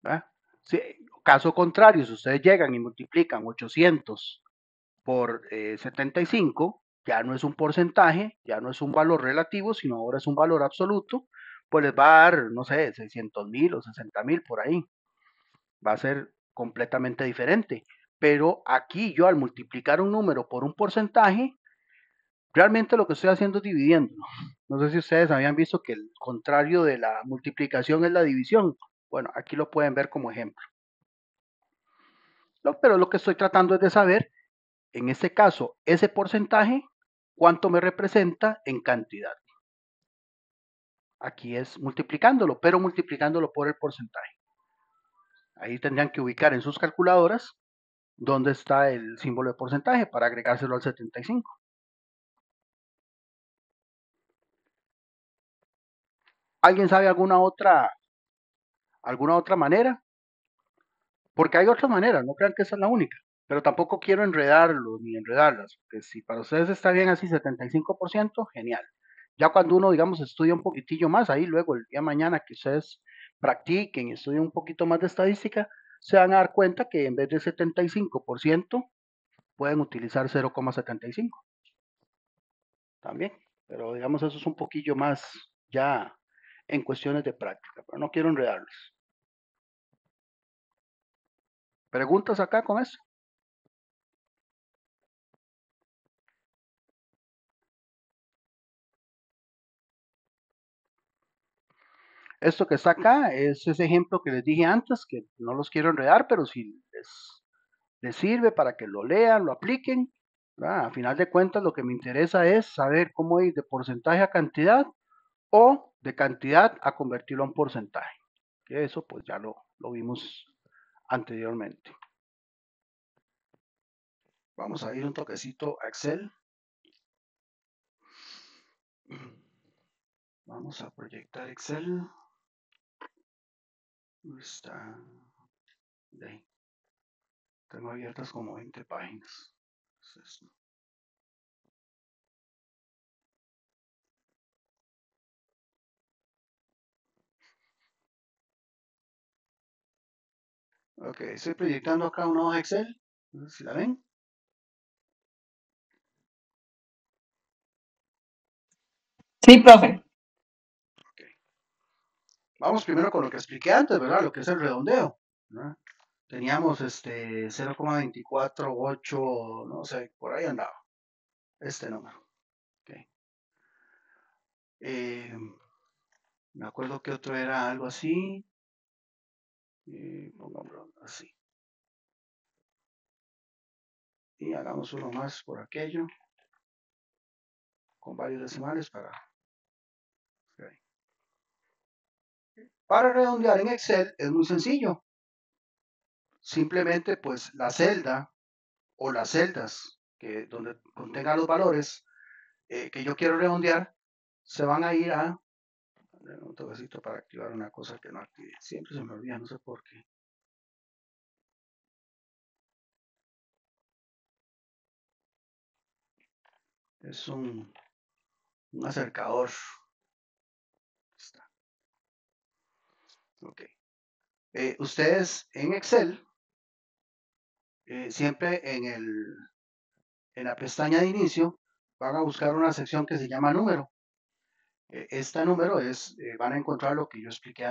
¿Verdad? Si, caso contrario, si ustedes llegan y multiplican 800 por 75, ya no es un porcentaje, ya no es un valor relativo, sino ahora es un valor absoluto, pues les va a dar, no sé, 600,000 o 60,000 por ahí. Va a ser completamente diferente. Pero aquí yo al multiplicar un número por un porcentaje, realmente lo que estoy haciendo es dividiendo. No sé si ustedes habían visto que el contrario de la multiplicación es la división. Bueno, aquí lo pueden ver como ejemplo. No, pero lo que estoy tratando es de saber, en este caso, ese porcentaje, cuánto me representa en cantidad. Aquí es multiplicándolo, pero multiplicándolo por el porcentaje. Ahí tendrían que ubicar en sus calculadoras dónde está el símbolo de porcentaje para agregárselo al 75. ¿Alguien sabe alguna otra manera? Porque hay otras maneras, no crean que esa es la única. Pero tampoco quiero enredarlos ni enredarlas. Porque si para ustedes está bien así 75%, genial. Ya cuando uno, digamos, estudia un poquitillo más, ahí luego el día de mañana que ustedes practiquen y estudien un poquito más de estadística, se van a dar cuenta que en vez de 75% pueden utilizar 0,75 también. Pero digamos, eso es un poquillo más ya en cuestiones de práctica. Pero no quiero enredarlos. ¿Preguntas acá con eso? Esto que está acá es ese ejemplo que les dije antes, que no los quiero enredar, pero si les sirve para que lo lean, lo apliquen. ¿Verdad? A final de cuentas, lo que me interesa es saber cómo ir de porcentaje a cantidad o de cantidad a convertirlo en porcentaje. Que eso pues ya lo vimos anteriormente. Vamos a ir un toquecito a Excel. Vamos a proyectar Excel. ¿Dónde está? De ahí. Tengo abiertas como 20 páginas. Entonces, ok, estoy proyectando acá una hoja Excel. No sé si la ven. Sí, profe. Okay. Vamos primero con lo que expliqué antes, ¿verdad? Lo que es el redondeo. ¿Verdad? Teníamos 0,248, no sé, por ahí andaba. Este número. Okay. Me acuerdo que otro era algo así. Pongámoslo así. Y hagamos uno más por aquello. Con varios decimales para... Okay. Para redondear en Excel es muy sencillo. Simplemente pues la celda o las celdas que donde contengan los valores que yo quiero redondear se van a ir a un toquecito para activar una cosa que no activé. Siempre se me olvida, no sé por qué. Es un acercador. Está. Ok. Ustedes en Excel, siempre en la pestaña de inicio, van a buscar una sección que se llama número. Este número van a encontrar lo que yo expliqué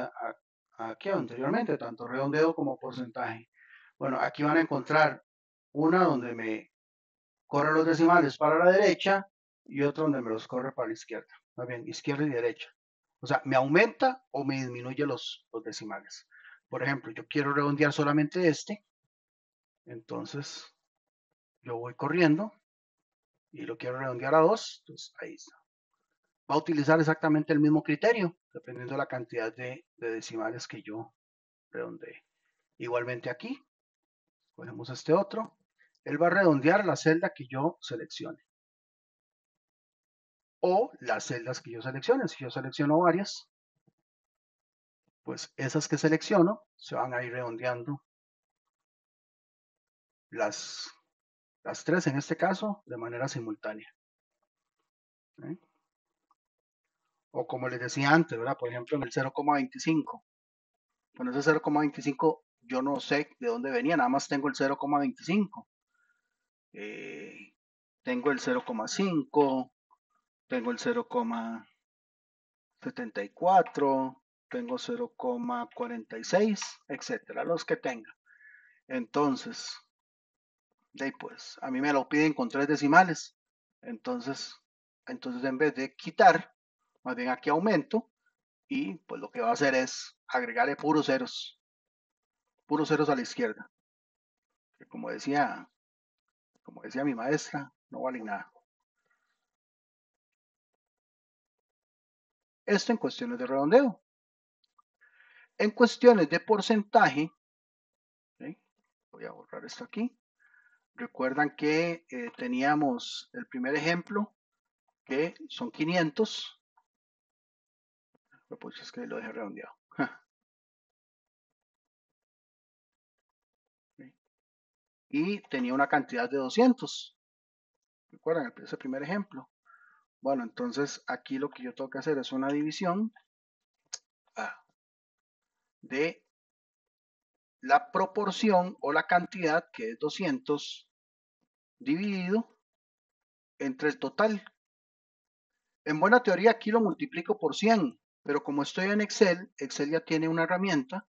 aquí anteriormente, tanto redondeo como porcentaje. Bueno, aquí van a encontrar una donde me corre los decimales para la derecha y otra donde me los corre para la izquierda. Más bien, izquierda y derecha. O sea, me aumenta o me disminuye los decimales. Por ejemplo, yo quiero redondear solamente este. Entonces, yo voy corriendo y lo quiero redondear a 2. Entonces, ahí está. va a utilizar exactamente el mismo criterio, dependiendo de la cantidad de decimales que yo redondee. Igualmente aquí, ponemos este otro, él va a redondear la celda que yo seleccione. O las celdas que yo seleccione. Si yo selecciono varias, pues esas que selecciono se van a ir redondeando las 3 en este caso de manera simultánea. ¿Eh? O como les decía antes, ¿verdad? Por ejemplo, en el 0,25. Bueno, ese 0,25 yo no sé de dónde venía, nada más tengo el 0,25. Tengo el 0,5, tengo el 0,74, tengo 0,46, etcétera, los que tenga. Entonces, de ahí pues, a mí me lo piden con 3 decimales. Entonces en vez de quitar, más bien aquí aumento, y pues lo que va a hacer es agregarle puros ceros a la izquierda, que como decía mi maestra, no vale nada. Esto en cuestiones de redondeo. En cuestiones de porcentaje, ¿sí? Voy a borrar esto aquí. Recuerdan que teníamos el primer ejemplo, que son 500. Pues es que lo dejé redondeado. ¿Sí? Y tenía una cantidad de 200. ¿Recuerdan ese primer ejemplo? Bueno, entonces aquí lo que yo tengo que hacer es una división de la proporción o la cantidad, que es 200, dividido entre el total. En buena teoría aquí lo multiplico por 100, pero como estoy en Excel, Excel ya tiene una herramienta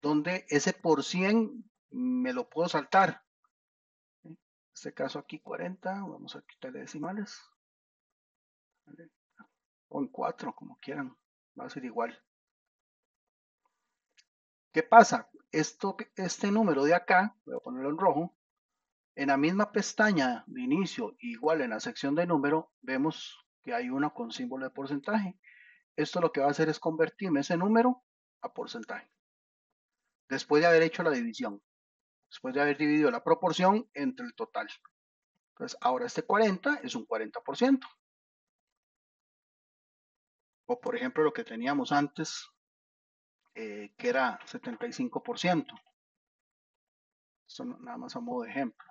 donde ese por 100 me lo puedo saltar. En este caso aquí 40, vamos a quitarle decimales. O en 4, como quieran, va a ser igual. ¿Qué pasa? Este número de acá, voy a ponerlo en rojo, en la misma pestaña de inicio, igual en la sección de número, vemos que hay uno con símbolo de porcentaje. Esto lo que va a hacer es convertirme ese número a porcentaje. Después de haber hecho la división. Después de haber dividido la proporción entre el total. Entonces, ahora este 40 es un 40%. O por ejemplo lo que teníamos antes, que era 75%. Esto nada más a modo de ejemplo.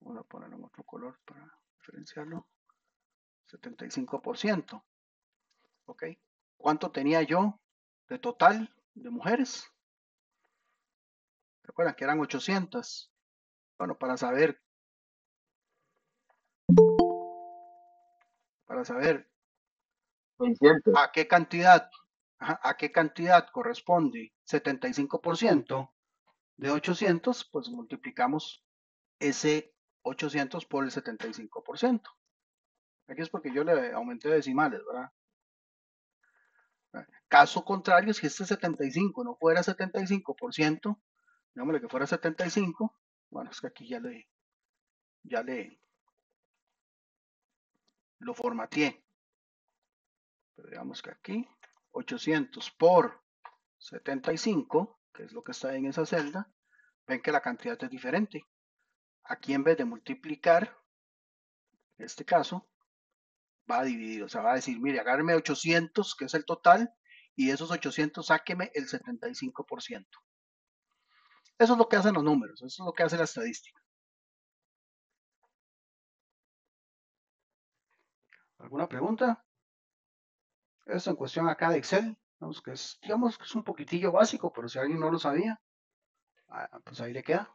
Voy a ponerlo en otro color para diferenciarlo. 75%. ¿Ok? ¿Cuánto tenía yo de total de mujeres? ¿Recuerdan que eran 800? Bueno, para saber a qué cantidad corresponde 75% de 800, pues multiplicamos ese 800 por el 75%. Aquí es porque yo le aumenté decimales, ¿verdad? Caso contrario, si este 75 no fuera 75%, digámosle que fuera 75, bueno, es que aquí ya lo formateé. Pero digamos que aquí 800 por 75, que es lo que está en esa celda, ven que la cantidad es diferente. Aquí en vez de multiplicar, en este caso, va a dividir, o sea, va a decir, mire, agárreme 800, que es el total, y de esos 800 sáqueme el 75%. Eso es lo que hacen los números, eso es lo que hace la estadística. ¿Alguna pregunta? Esto en cuestión acá de Excel, digamos que es un poquitillo básico, pero si alguien no lo sabía, pues ahí le queda.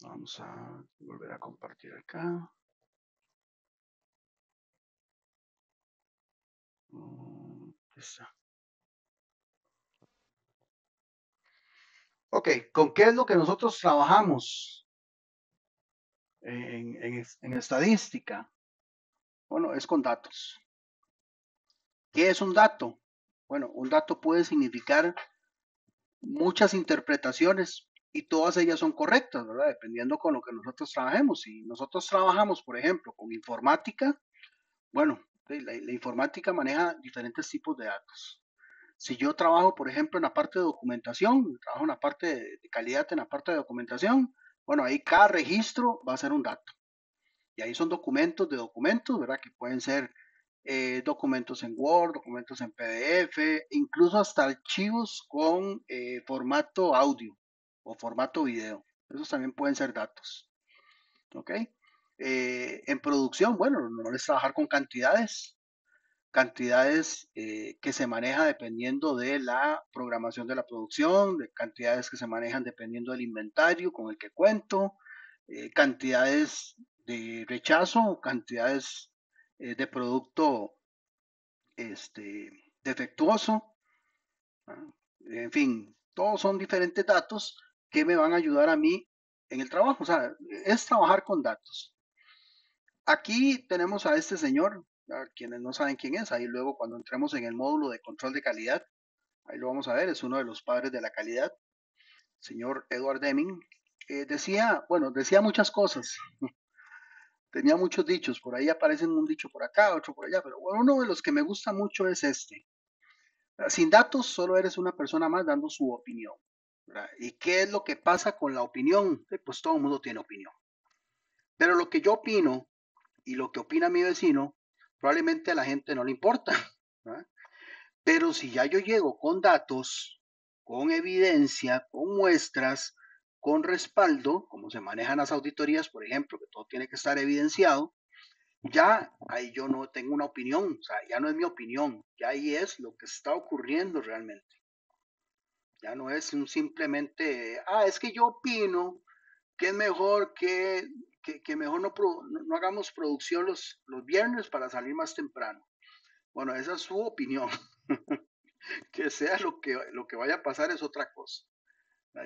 Vamos a volver a compartir acá. Está. Ok, ¿con qué es lo que nosotros trabajamos en estadística? Bueno, es con datos. ¿Qué es un dato? Bueno, un dato puede significar muchas interpretaciones, y todas ellas son correctas, ¿verdad? Dependiendo con lo que nosotros trabajemos. Si nosotros trabajamos, por ejemplo, con informática, bueno, la informática maneja diferentes tipos de datos. Si yo trabajo, por ejemplo, en la parte de documentación, trabajo en la parte de calidad, en la parte de documentación, bueno, ahí cada registro va a ser un dato. Y ahí son documentos de documentos, ¿verdad? Que pueden ser documentos en Word, documentos en PDF, incluso hasta archivos con formato audio o formato video. Esos también pueden ser datos. ¿Ok? En producción, bueno, no es trabajar con cantidades, que se maneja dependiendo de la programación de la producción, de cantidades que se manejan dependiendo del inventario con el que cuento, cantidades de rechazo, cantidades de producto defectuoso, ¿ah? En fin, todos son diferentes datos que me van a ayudar a mí en el trabajo, o sea, es trabajar con datos. Aquí tenemos a este señor, a quienes no saben quién es, ahí luego cuando entremos en el módulo de control de calidad, ahí lo vamos a ver, es uno de los padres de la calidad, señor Edward Deming, decía, bueno, decía muchas cosas, tenía muchos dichos, por ahí aparecen un dicho por acá, otro por allá, pero bueno, uno de los que me gusta mucho es este: sin datos solo eres una persona más dando su opinión, ¿verdad? ¿Y qué es lo que pasa con la opinión? Pues todo el mundo tiene opinión, pero lo que yo opino y lo que opina mi vecino, probablemente a la gente no le importa, ¿verdad? Pero si ya yo llego con datos, con evidencia, con muestras, con respaldo, como se manejan las auditorías, por ejemplo, que todo tiene que estar evidenciado, ya ahí yo no tengo una opinión, o sea, ya no es mi opinión, ya ahí es lo que está ocurriendo realmente. Ya no es un simplemente, es que yo opino que es mejor que mejor no hagamos producción los viernes para salir más temprano. Bueno, esa es su opinión. Que sea lo que vaya a pasar es otra cosa.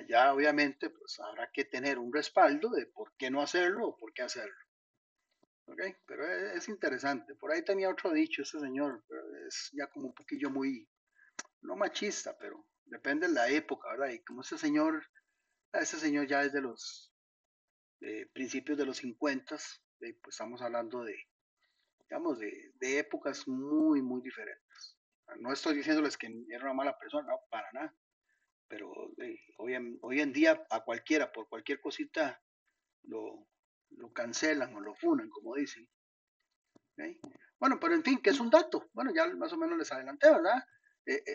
Ya obviamente pues habrá que tener un respaldo de por qué no hacerlo o por qué hacerlo. ¿Ok? Pero es interesante. Por ahí tenía otro dicho este señor, pero es ya como un poquillo muy, no machista, pero depende de la época, ¿verdad? Y como este señor ya es de los principios de los 50, pues estamos hablando de, digamos, de épocas muy, muy diferentes. No estoy diciéndoles que era una mala persona, no, para nada. Pero hoy en día a cualquiera, por cualquier cosita, lo, lo cancelan o lo funan, como dicen. ¿Okay? Bueno, pero en fin, ¿qué es un dato? Bueno, ya más o menos les adelanté, ¿verdad?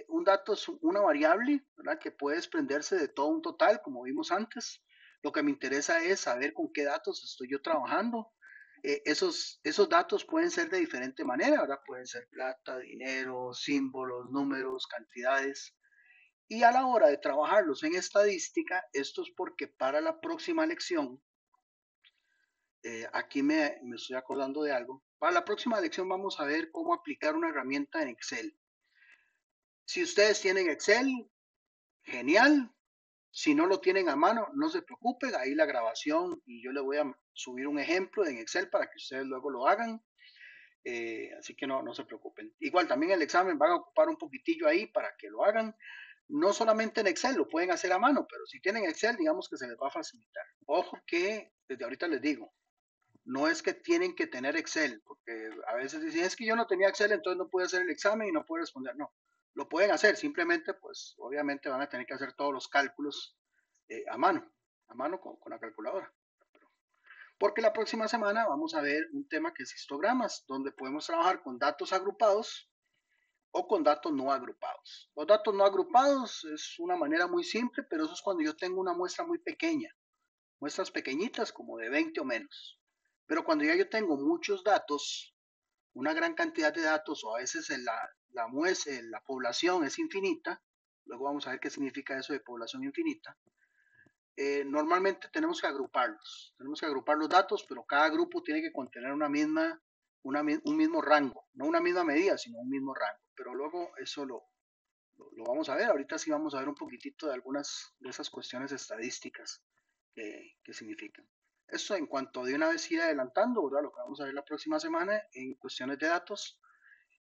Un dato es una variable, ¿verdad? Que puede desprenderse de todo un total, como vimos antes. Lo que me interesa es saber con qué datos estoy yo trabajando. Esos datos pueden ser de diferente manera, ¿verdad? Pueden ser plata, dinero, símbolos, números, cantidades. Y a la hora de trabajarlos en estadística, esto es porque para la próxima lección, aquí me estoy acordando de algo, para la próxima lección vamos a ver cómo aplicar una herramienta en Excel. Si ustedes tienen Excel, genial. Si no lo tienen a mano, no se preocupen, ahí la grabación y yo les voy a subir un ejemplo en Excel para que ustedes luego lo hagan. Así que no se preocupen. Igual también el examen van a ocupar un poquitillo ahí para que lo hagan. No solamente en Excel, lo pueden hacer a mano, pero si tienen Excel, digamos que se les va a facilitar. Ojo que desde ahorita les digo, no es que tienen que tener Excel, porque a veces dicen, es que yo no tenía Excel, entonces no pude hacer el examen y no puedo responder. No, lo pueden hacer, simplemente pues obviamente van a tener que hacer todos los cálculos a mano con la calculadora. Porque la próxima semana vamos a ver un tema que es histogramas, donde podemos trabajar con datos agrupados o con datos no agrupados. Los datos no agrupados es una manera muy simple, pero eso es cuando yo tengo una muestra muy pequeña, muestras pequeñitas como de 20 o menos. Pero cuando ya yo tengo muchos datos, una gran cantidad de datos, o a veces la muestra, la población es infinita, luego vamos a ver qué significa eso de población infinita, normalmente tenemos que agrupar los datos, pero cada grupo tiene que contener un mismo rango, no una misma medida, sino un mismo rango. Pero luego eso lo vamos a ver, ahorita sí vamos a ver un poquitito de algunas de esas cuestiones estadísticas que significan. Esto en cuanto de una vez ir adelantando, ¿verdad? Lo que vamos a ver la próxima semana en cuestiones de datos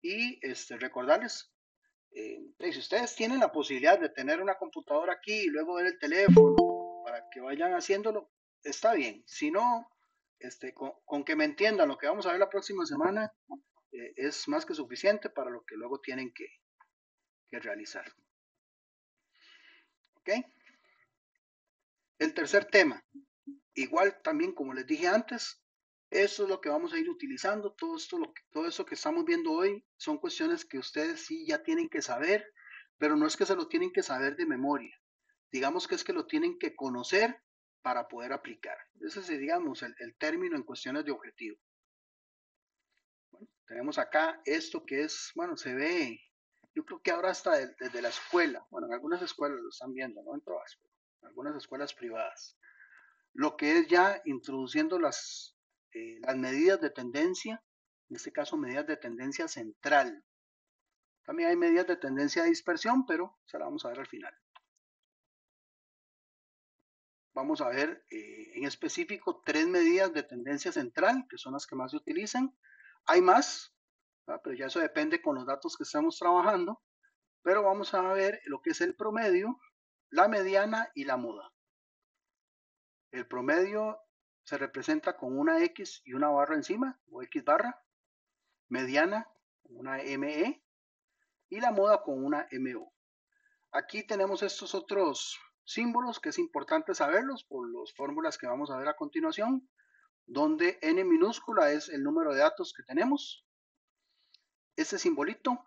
y recordarles, si ustedes tienen la posibilidad de tener una computadora aquí y luego ver el teléfono para que vayan haciéndolo, está bien. Si no, con que me entiendan lo que vamos a ver la próxima semana, es más que suficiente para lo que luego tienen que realizar. ¿Ok? El tercer tema, igual también como les dije antes, eso es lo que vamos a ir utilizando. Todo eso que estamos viendo hoy son cuestiones que ustedes sí ya tienen que saber, pero no es que se lo tienen que saber de memoria. Digamos que es que lo tienen que conocer para poder aplicar. Ese es, digamos, el término en cuestiones de objetivo. Bueno, tenemos acá esto que es, bueno, se ve, yo creo que ahora hasta desde la escuela, bueno, en algunas escuelas lo están viendo, no en todas, pero en algunas escuelas privadas. Lo que es ya introduciendo las medidas de tendencia, en este caso medidas de tendencia central. También hay medidas de tendencia de dispersión, pero se la vamos a ver al final. Vamos a ver en específico 3 medidas de tendencia central, que son las que más se utilizan. Hay más, ¿verdad? Pero ya eso depende con los datos que estamos trabajando. Pero vamos a ver lo que es el promedio, la mediana y la moda. El promedio se representa con una X y una barra encima, o X barra. Mediana, una ME. Y la moda con una MO. Aquí tenemos estos otros símbolos que es importante saberlos por las fórmulas que vamos a ver a continuación, donde n minúscula es el número de datos que tenemos. Este simbolito,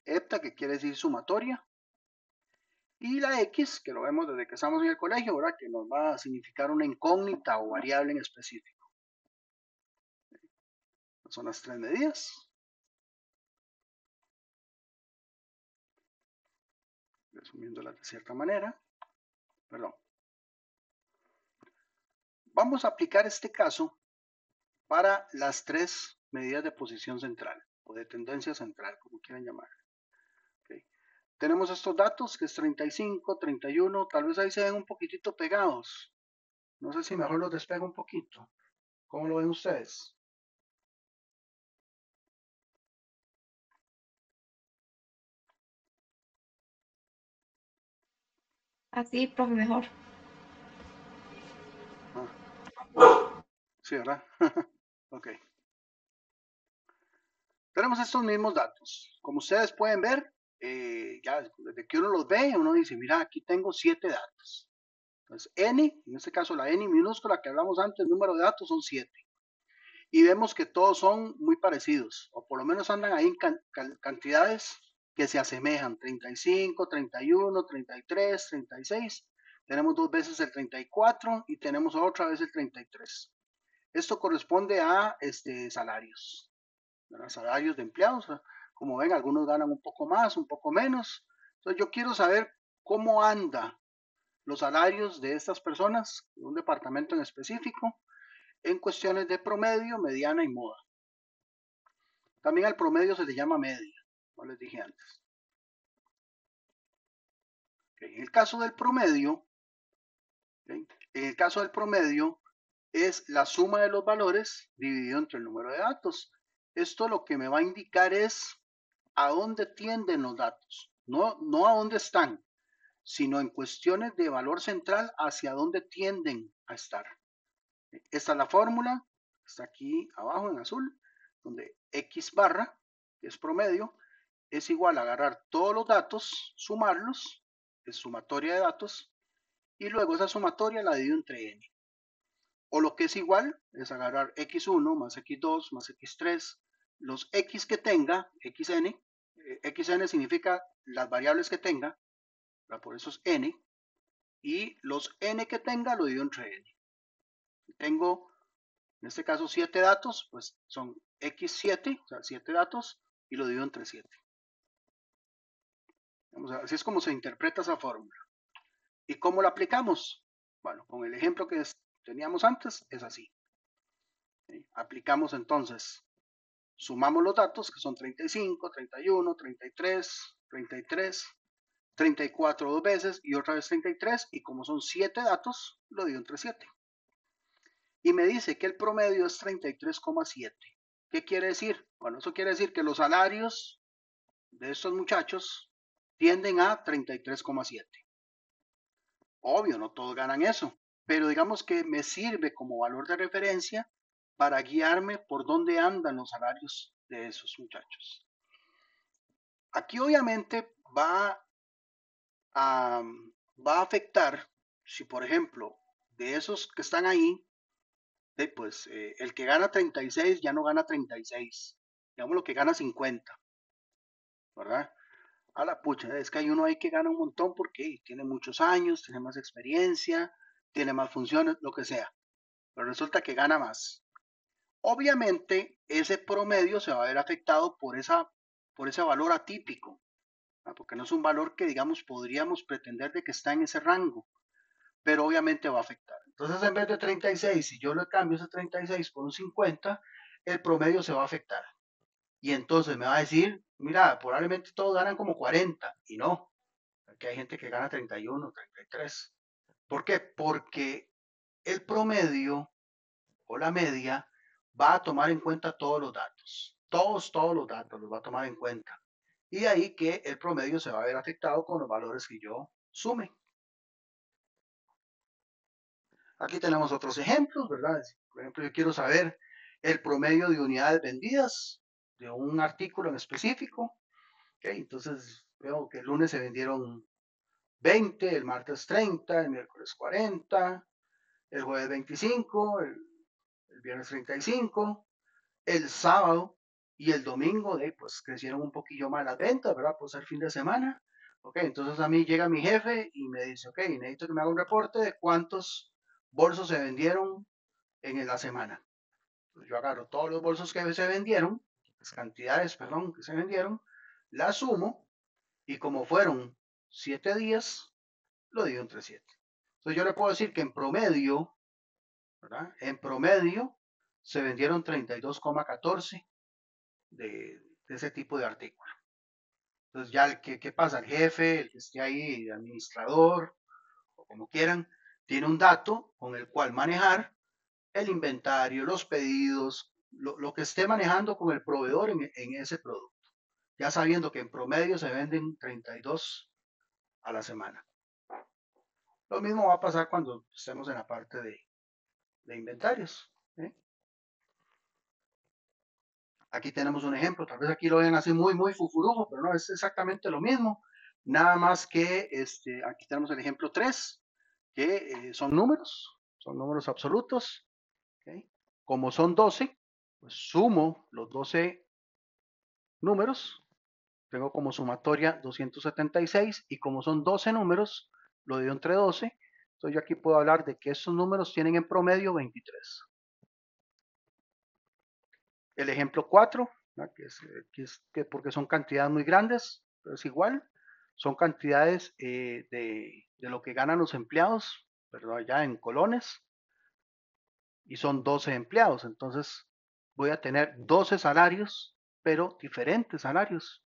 hepta, que quiere decir sumatoria, y la X, que lo vemos desde que estamos en el colegio, ¿verdad? Que nos va a significar una incógnita o variable en específico. Son las 3 medidas. Resumiéndolas de cierta manera. Perdón. Vamos a aplicar este caso para las 3 medidas de posición central o de tendencia central, como quieran llamar. Okay. Tenemos estos datos que es 35, 31, tal vez ahí se ven un poquitito pegados. No sé si mejor los despego un poquito. ¿Cómo lo ven ustedes? Así, profe, mejor. Sí, ¿verdad? Ok. Tenemos estos mismos datos. Como ustedes pueden ver, ya desde que uno los ve, uno dice, mira, aquí tengo 7 datos. Entonces, n, en este caso la n minúscula que hablamos antes, el número de datos son 7. Y vemos que todos son muy parecidos, o por lo menos andan ahí en cantidades que se asemejan, 35, 31, 33, 36. Tenemos 2 veces el 34 y tenemos otra vez el 33. Esto corresponde a salarios. Salarios de empleados. Como ven, algunos ganan un poco más, un poco menos. Entonces yo quiero saber cómo anda los salarios de estas personas, de un departamento en específico, en cuestiones de promedio, mediana y moda. También al promedio se le llama media, como les dije antes. Okay. En el caso del promedio, es la suma de los valores dividido entre el número de datos. Esto lo que me va a indicar es a dónde tienden los datos, no a dónde están, sino en cuestiones de valor central hacia dónde tienden a estar. Esta es la fórmula, está aquí abajo en azul, donde X barra, que es promedio, es igual a agarrar todos los datos, sumarlos, es sumatoria de datos, y luego esa sumatoria la divido entre n. O lo que es igual es agarrar x1 más x2 más x3, los x que tenga, xn, xn significa las variables que tenga, por eso es n, y los n que tenga lo divido entre n. Tengo, en este caso, 7 datos, pues son x7, o sea, 7 datos, y lo divido entre 7. Así es como se interpreta esa fórmula. ¿Y cómo la aplicamos? Bueno, con el ejemplo que teníamos antes, es así. ¿Sí? Aplicamos entonces, sumamos los datos, que son 35, 31, 33, 33, 34 dos veces, y otra vez 33, y como son 7 datos, lo divido entre 7. Y me dice que el promedio es 33,7. ¿Qué quiere decir? Bueno, eso quiere decir que los salarios de estos muchachos tienden a 33,7. Obvio, no todos ganan eso, pero digamos que me sirve como valor de referencia para guiarme por dónde andan los salarios de esos muchachos. Aquí obviamente a, va a afectar si, por ejemplo, de esos que están ahí, pues el que gana 36 ya no gana 36, digamos lo que gana 50, ¿verdad? A la pucha, es que hay uno ahí que gana un montón porque tiene muchos años, tiene más experiencia, tiene más funciones, lo que sea, pero resulta que gana más. Obviamente, ese promedio se va a ver afectado por ese valor atípico, ¿verdad? Porque no es un valor que, digamos, podríamos pretender de que está en ese rango, pero obviamente va a afectar. Entonces, en vez de 36, si yo le cambio ese 36 por un 50, el promedio se va a afectar. Y entonces me va a decir, mira, probablemente todos ganan como 40, y no, aquí hay gente que gana 31, 33. ¿Por qué? Porque el promedio o la media va a tomar en cuenta todos los datos. Todos los datos los va a tomar en cuenta. Y de ahí que el promedio se va a ver afectado con los valores que yo sume. Aquí tenemos otros ejemplos, ¿verdad? Por ejemplo, yo quiero saber el promedio de unidades vendidas de un artículo en específico. ¿Okay? Entonces veo que el lunes se vendieron 20, el martes 30, el miércoles 40, el jueves 25, el viernes 35, el sábado y el domingo, pues crecieron un poquillo más las ventas, ¿verdad? Por ser fin de semana. Ok, entonces a mí llega mi jefe y me dice, ok, necesito que me haga un reporte de cuántos bolsos se vendieron en la semana. Entonces yo agarro todos los bolsos que se vendieron, las cantidades, perdón, que se vendieron, las sumo y como fueron 7 días, lo divido entre 7. Entonces yo le puedo decir que en promedio, ¿verdad? En promedio se vendieron 32,14 de ese tipo de artículo. Entonces ya ¿qué pasa? El jefe, el que esté ahí, el administrador, o como quieran, tiene un dato con el cual manejar el inventario, los pedidos, lo que esté manejando con el proveedor en ese producto. Ya sabiendo que en promedio se venden 32 a la semana. Lo mismo va a pasar cuando estemos en la parte de inventarios. ¿Eh? Aquí tenemos un ejemplo, tal vez aquí lo ven así muy fufurujo, pero no, es exactamente lo mismo. Nada más que aquí tenemos el ejemplo 3, que son números absolutos. ¿Okay? Como son 12, pues sumo los 12 números, tengo como sumatoria 276 y como son 12 números, lo divido entre 12, entonces yo aquí puedo hablar de que esos números tienen en promedio 23. El ejemplo 4, que porque son cantidades muy grandes, pero es igual, son cantidades de lo que ganan los empleados, pero allá en colones, y son 12 empleados, entonces voy a tener 12 salarios, pero diferentes salarios.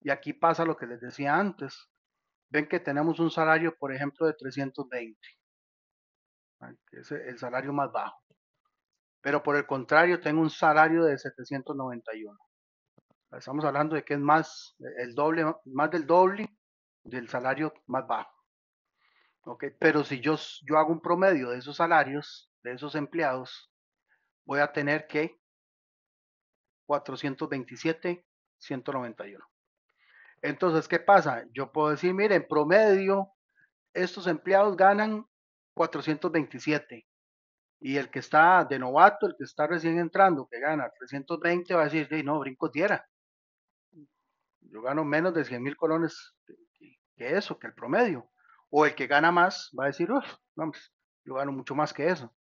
Y aquí pasa lo que les decía antes. Ven que tenemos un salario, por ejemplo, de 320, que es el salario más bajo. Pero por el contrario, tengo un salario de 791. Estamos hablando de que es más, el doble, más del doble del salario más bajo. ¿Okay? Pero si yo hago un promedio de esos salarios, de esos empleados, voy a tener que 427, 191. Entonces, ¿qué pasa? Yo puedo decir, mire, en promedio, estos empleados ganan 427. Y el que está de novato, el que está recién entrando, que gana 320, va a decir, hey, no, brinco tierra. Yo gano menos de 100,000 colones que eso, que el promedio. O el que gana más va a decir, uff, no, pues, yo gano mucho más que eso.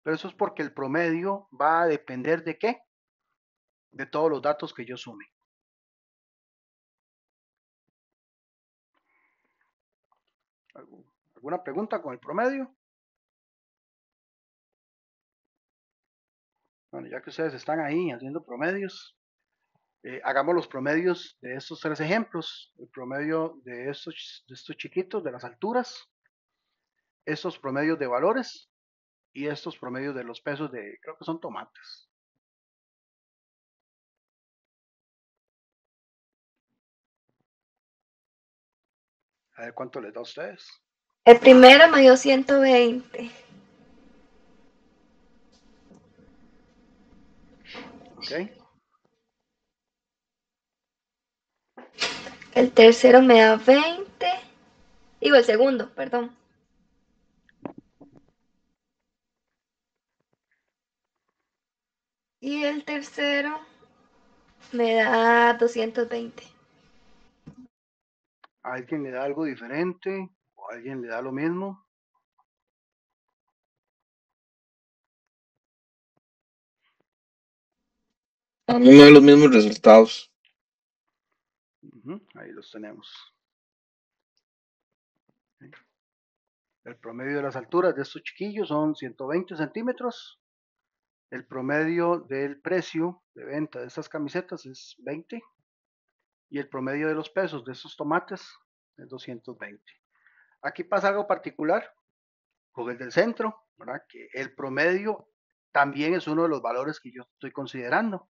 Pero eso es porque el promedio va a depender de qué? De todos los datos que yo sume. ¿Alguna pregunta con el promedio? Bueno, ya que ustedes están ahí haciendo promedios, hagamos los promedios de estos 3 ejemplos. El promedio de estos chiquitos, de las alturas, estos promedios de valores y estos promedios de los pesos de, creo que son tomates. A ver cuánto les da a ustedes. El primero me dio 120. Ok. El tercero me da 20. Digo, el segundo, perdón. Y el tercero me da 220. ¿A alguien le da algo diferente? ¿O a alguien le da lo mismo? A mí me dan los mismos resultados. Ahí los tenemos. El promedio de las alturas de estos chiquillos son 120 centímetros. El promedio del precio de venta de estas camisetas es 20. Y el promedio de los pesos de estos tomates es 220. Aquí pasa algo particular con el del centro, ¿verdad? Que el promedio también es uno de los valores que yo estoy considerando.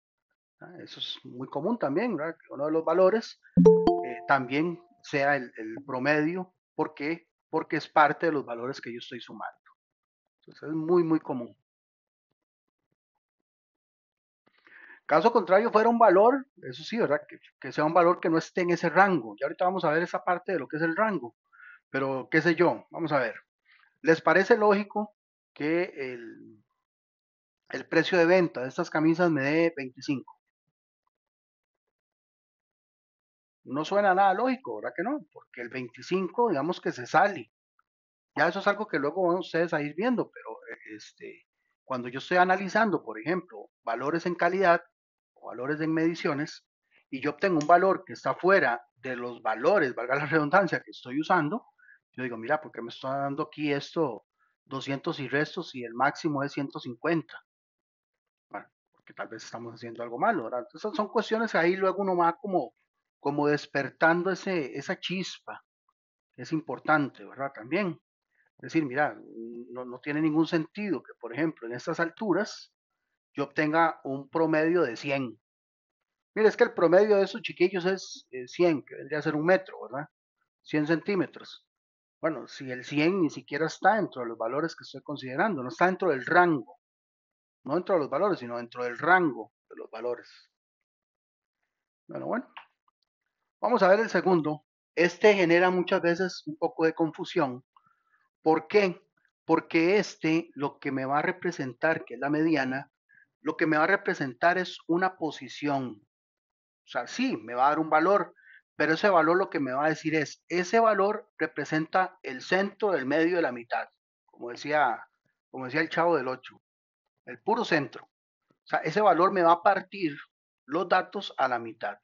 Eso es muy común también, ¿verdad? Que uno de los valores también sea el promedio. ¿Por qué? Porque es parte de los valores que yo estoy sumando. Entonces es muy, muy común. Caso contrario, fuera un valor, eso sí, ¿verdad? Que sea un valor que no esté en ese rango. Y ahorita vamos a ver esa parte de lo que es el rango. Pero, qué sé yo, vamos a ver. ¿Les parece lógico que el precio de venta de estas camisas me dé 25? No suena nada lógico, ¿verdad que no? Porque el 25, digamos que se sale. Ya eso es algo que luego van ustedes a ir viendo, pero cuando yo estoy analizando, por ejemplo, valores en calidad o valores en mediciones, y yo obtengo un valor que está fuera de los valores, valga la redundancia, que estoy usando, yo digo, mira, ¿por qué me está dando aquí esto 200 y restos y el máximo es 150? Bueno, porque tal vez estamos haciendo algo malo, ¿verdad? Entonces son cuestiones que ahí luego uno va como despertando esa chispa, que es importante, ¿verdad? También. Es decir, mira, no tiene ningún sentido que, por ejemplo, en estas alturas yo obtenga un promedio de 100. Mira, es que el promedio de esos chiquillos es 100, que vendría a ser un metro, ¿verdad? 100 centímetros. Bueno, si el 100 ni siquiera está dentro de los valores que estoy considerando, no está dentro del rango, no dentro de los valores, sino dentro del rango de los valores. Bueno, vamos a ver el segundo. Este genera muchas veces un poco de confusión. ¿Por qué? Porque lo que me va a representar, que es la mediana, lo que me va a representar es una posición. O sea, sí, me va a dar un valor, pero ese valor lo que me va a decir es, ese valor representa el centro del medio de la mitad, como decía el Chavo del 8, el puro centro. O sea, ese valor me va a partir los datos a la mitad.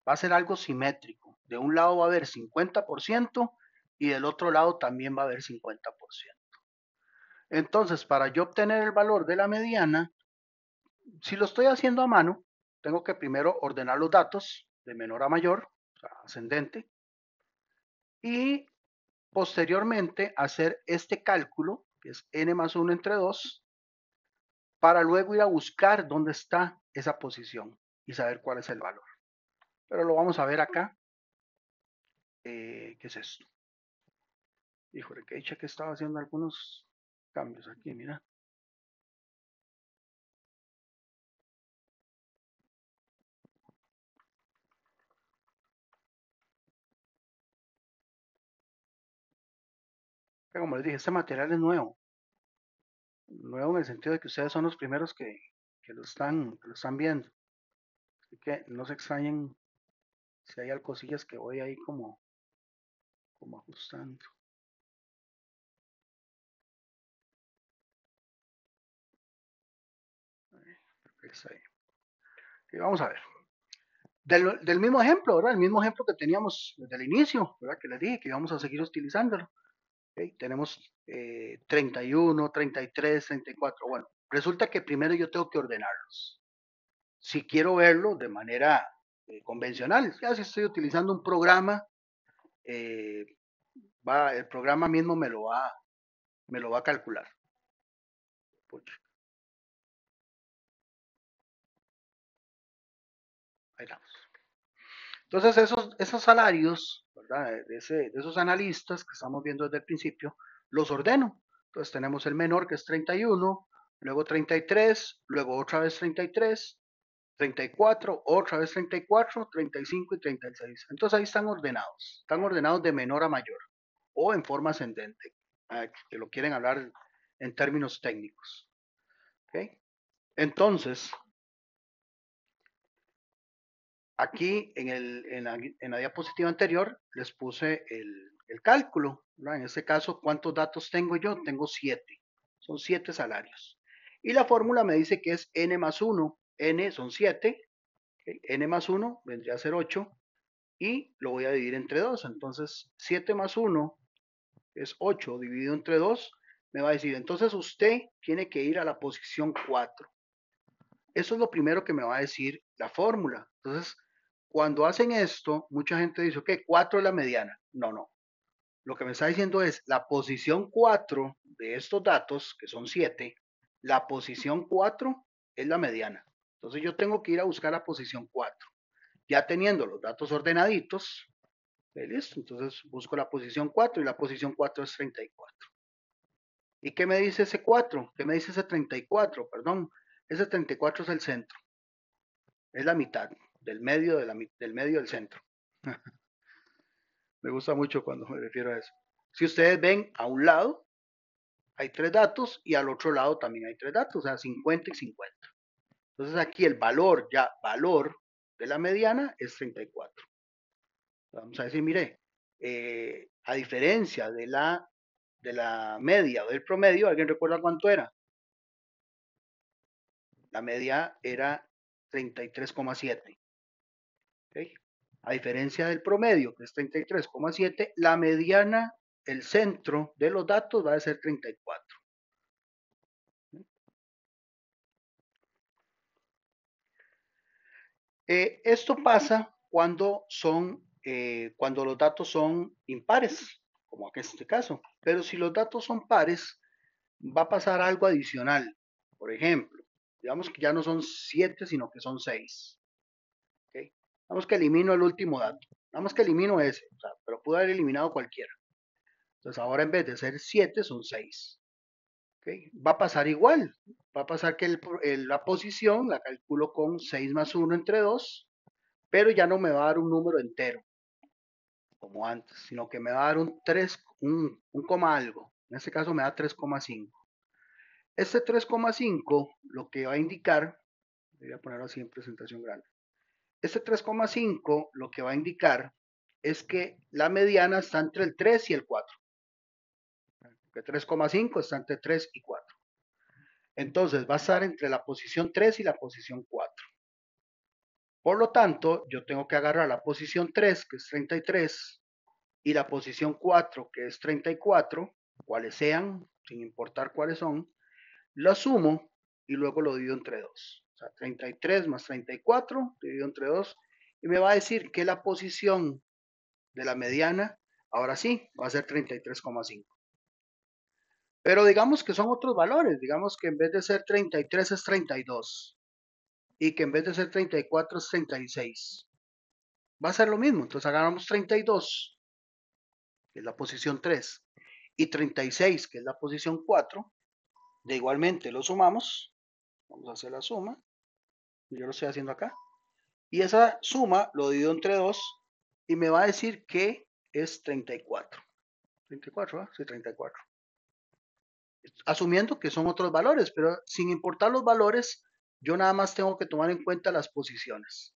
Va a ser algo simétrico. De un lado va a haber 50% y del otro lado también va a haber 50%. Entonces, para yo obtener el valor de la mediana, si lo estoy haciendo a mano, tengo que primero ordenar los datos de menor a mayor, o sea, ascendente, y posteriormente hacer este cálculo, que es n más 1 entre 2, para luego ir a buscar dónde está esa posición y saber cuál es el valor. Pero lo vamos a ver acá. ¿Qué es esto? Híjole, que dicha que estaba haciendo algunos cambios aquí, mira. Pero como les dije, este material es nuevo. Nuevo en el sentido de que ustedes son los primeros que lo están viendo. Así que no se extrañen si hay algo cosillas que voy ahí como ajustando. Y vamos a ver. Del mismo ejemplo, ¿verdad? El mismo ejemplo que teníamos desde el inicio, ¿verdad? Que les dije que íbamos a seguir utilizándolo. ¿Okay? Tenemos 31, 33, 34. Bueno, resulta que primero yo tengo que ordenarlos. Si quiero verlo de manera convencional, ya si estoy utilizando un programa, el programa mismo me lo va a calcular. Pucha. Ahí vamos. Entonces esos salarios, ¿verdad? ¿verdad? De esos analistas que estamos viendo desde el principio, los ordeno. Entonces tenemos el menor que es 31, luego 33, luego otra vez 33, 34, otra vez 34, 35 y 36. Entonces ahí están ordenados de menor a mayor o en forma ascendente, que lo quieren hablar en términos técnicos. ¿Okay? Entonces, aquí en la diapositiva anterior les puse el cálculo, ¿verdad? En este caso, ¿cuántos datos tengo yo? Tengo 7, son 7 salarios. Y la fórmula me dice que es n más 1, n son 7, ¿okay? N más 1 vendría a ser 8, y lo voy a dividir entre 2, entonces 7 más 1 es 8 dividido entre 2, me va a decir, entonces usted tiene que ir a la posición 4. Eso es lo primero que me va a decir la fórmula. Entonces, cuando hacen esto, mucha gente dice, ok, 4 es la mediana. No, no. Lo que me está diciendo es la posición 4 de estos datos, que son 7, la posición 4 es la mediana. Entonces yo tengo que ir a buscar la posición 4. Ya teniendo los datos ordenaditos, listo, entonces busco la posición 4 y la posición 4 es 34. ¿Y qué me dice ese 4? ¿Qué me dice ese 34? Perdón, ese 34 es el centro. Es la mitad del medio, del medio del centro. Me gusta mucho cuando me refiero a eso. Si ustedes ven, a un lado hay 3 datos y al otro lado también hay 3 datos, o sea, 50 y 50. Entonces aquí el valor de la mediana es 34. Vamos a decir, mire, a diferencia de la media o del promedio, ¿alguien recuerda cuánto era? La media era 33,7. ¿Okay? A diferencia del promedio, que es 33,7, la mediana, el centro de los datos va a ser 34. Esto pasa cuando los datos son impares, como en este caso. Pero si los datos son pares, va a pasar algo adicional. Por ejemplo, digamos que ya no son 7, sino que son 6. ¿Okay? Vamos que elimino el último dato. Vamos que elimino ese, o sea, pero pude haber eliminado cualquiera. Entonces ahora en vez de ser 7 son 6. ¿Okay? Va a pasar igual. Va a pasar que la posición la calculo con 6 más 1 entre 2, pero ya no me va a dar un número entero, como antes, sino que me va a dar un 3, un coma algo. En este caso me da 3,5. Este 3,5 lo que va a indicar, voy a ponerlo así en presentación grande. Este 3,5 lo que va a indicar es que la mediana está entre el 3 y el 4. Que 3,5 está entre 3 y 4. Entonces va a estar entre la posición 3 y la posición 4. Por lo tanto, yo tengo que agarrar la posición 3, que es 33, y la posición 4, que es 34, cuales sean, sin importar cuáles son, la sumo y luego lo divido entre 2. O sea, 33 más 34 dividido entre 2, y me va a decir que la posición de la mediana, ahora sí, va a ser 33,5. Pero digamos que son otros valores, digamos que en vez de ser 33 es 32 y que en vez de ser 34 es 36. Va a ser lo mismo, entonces agarramos 32, que es la posición 3, y 36, que es la posición 4, de igualmente lo sumamos, vamos a hacer la suma, yo lo estoy haciendo acá, y esa suma lo divido entre 2 y me va a decir que es 34. 34, ¿verdad? Sí, 34. Asumiendo que son otros valores, pero sin importar los valores, yo nada más tengo que tomar en cuenta las posiciones.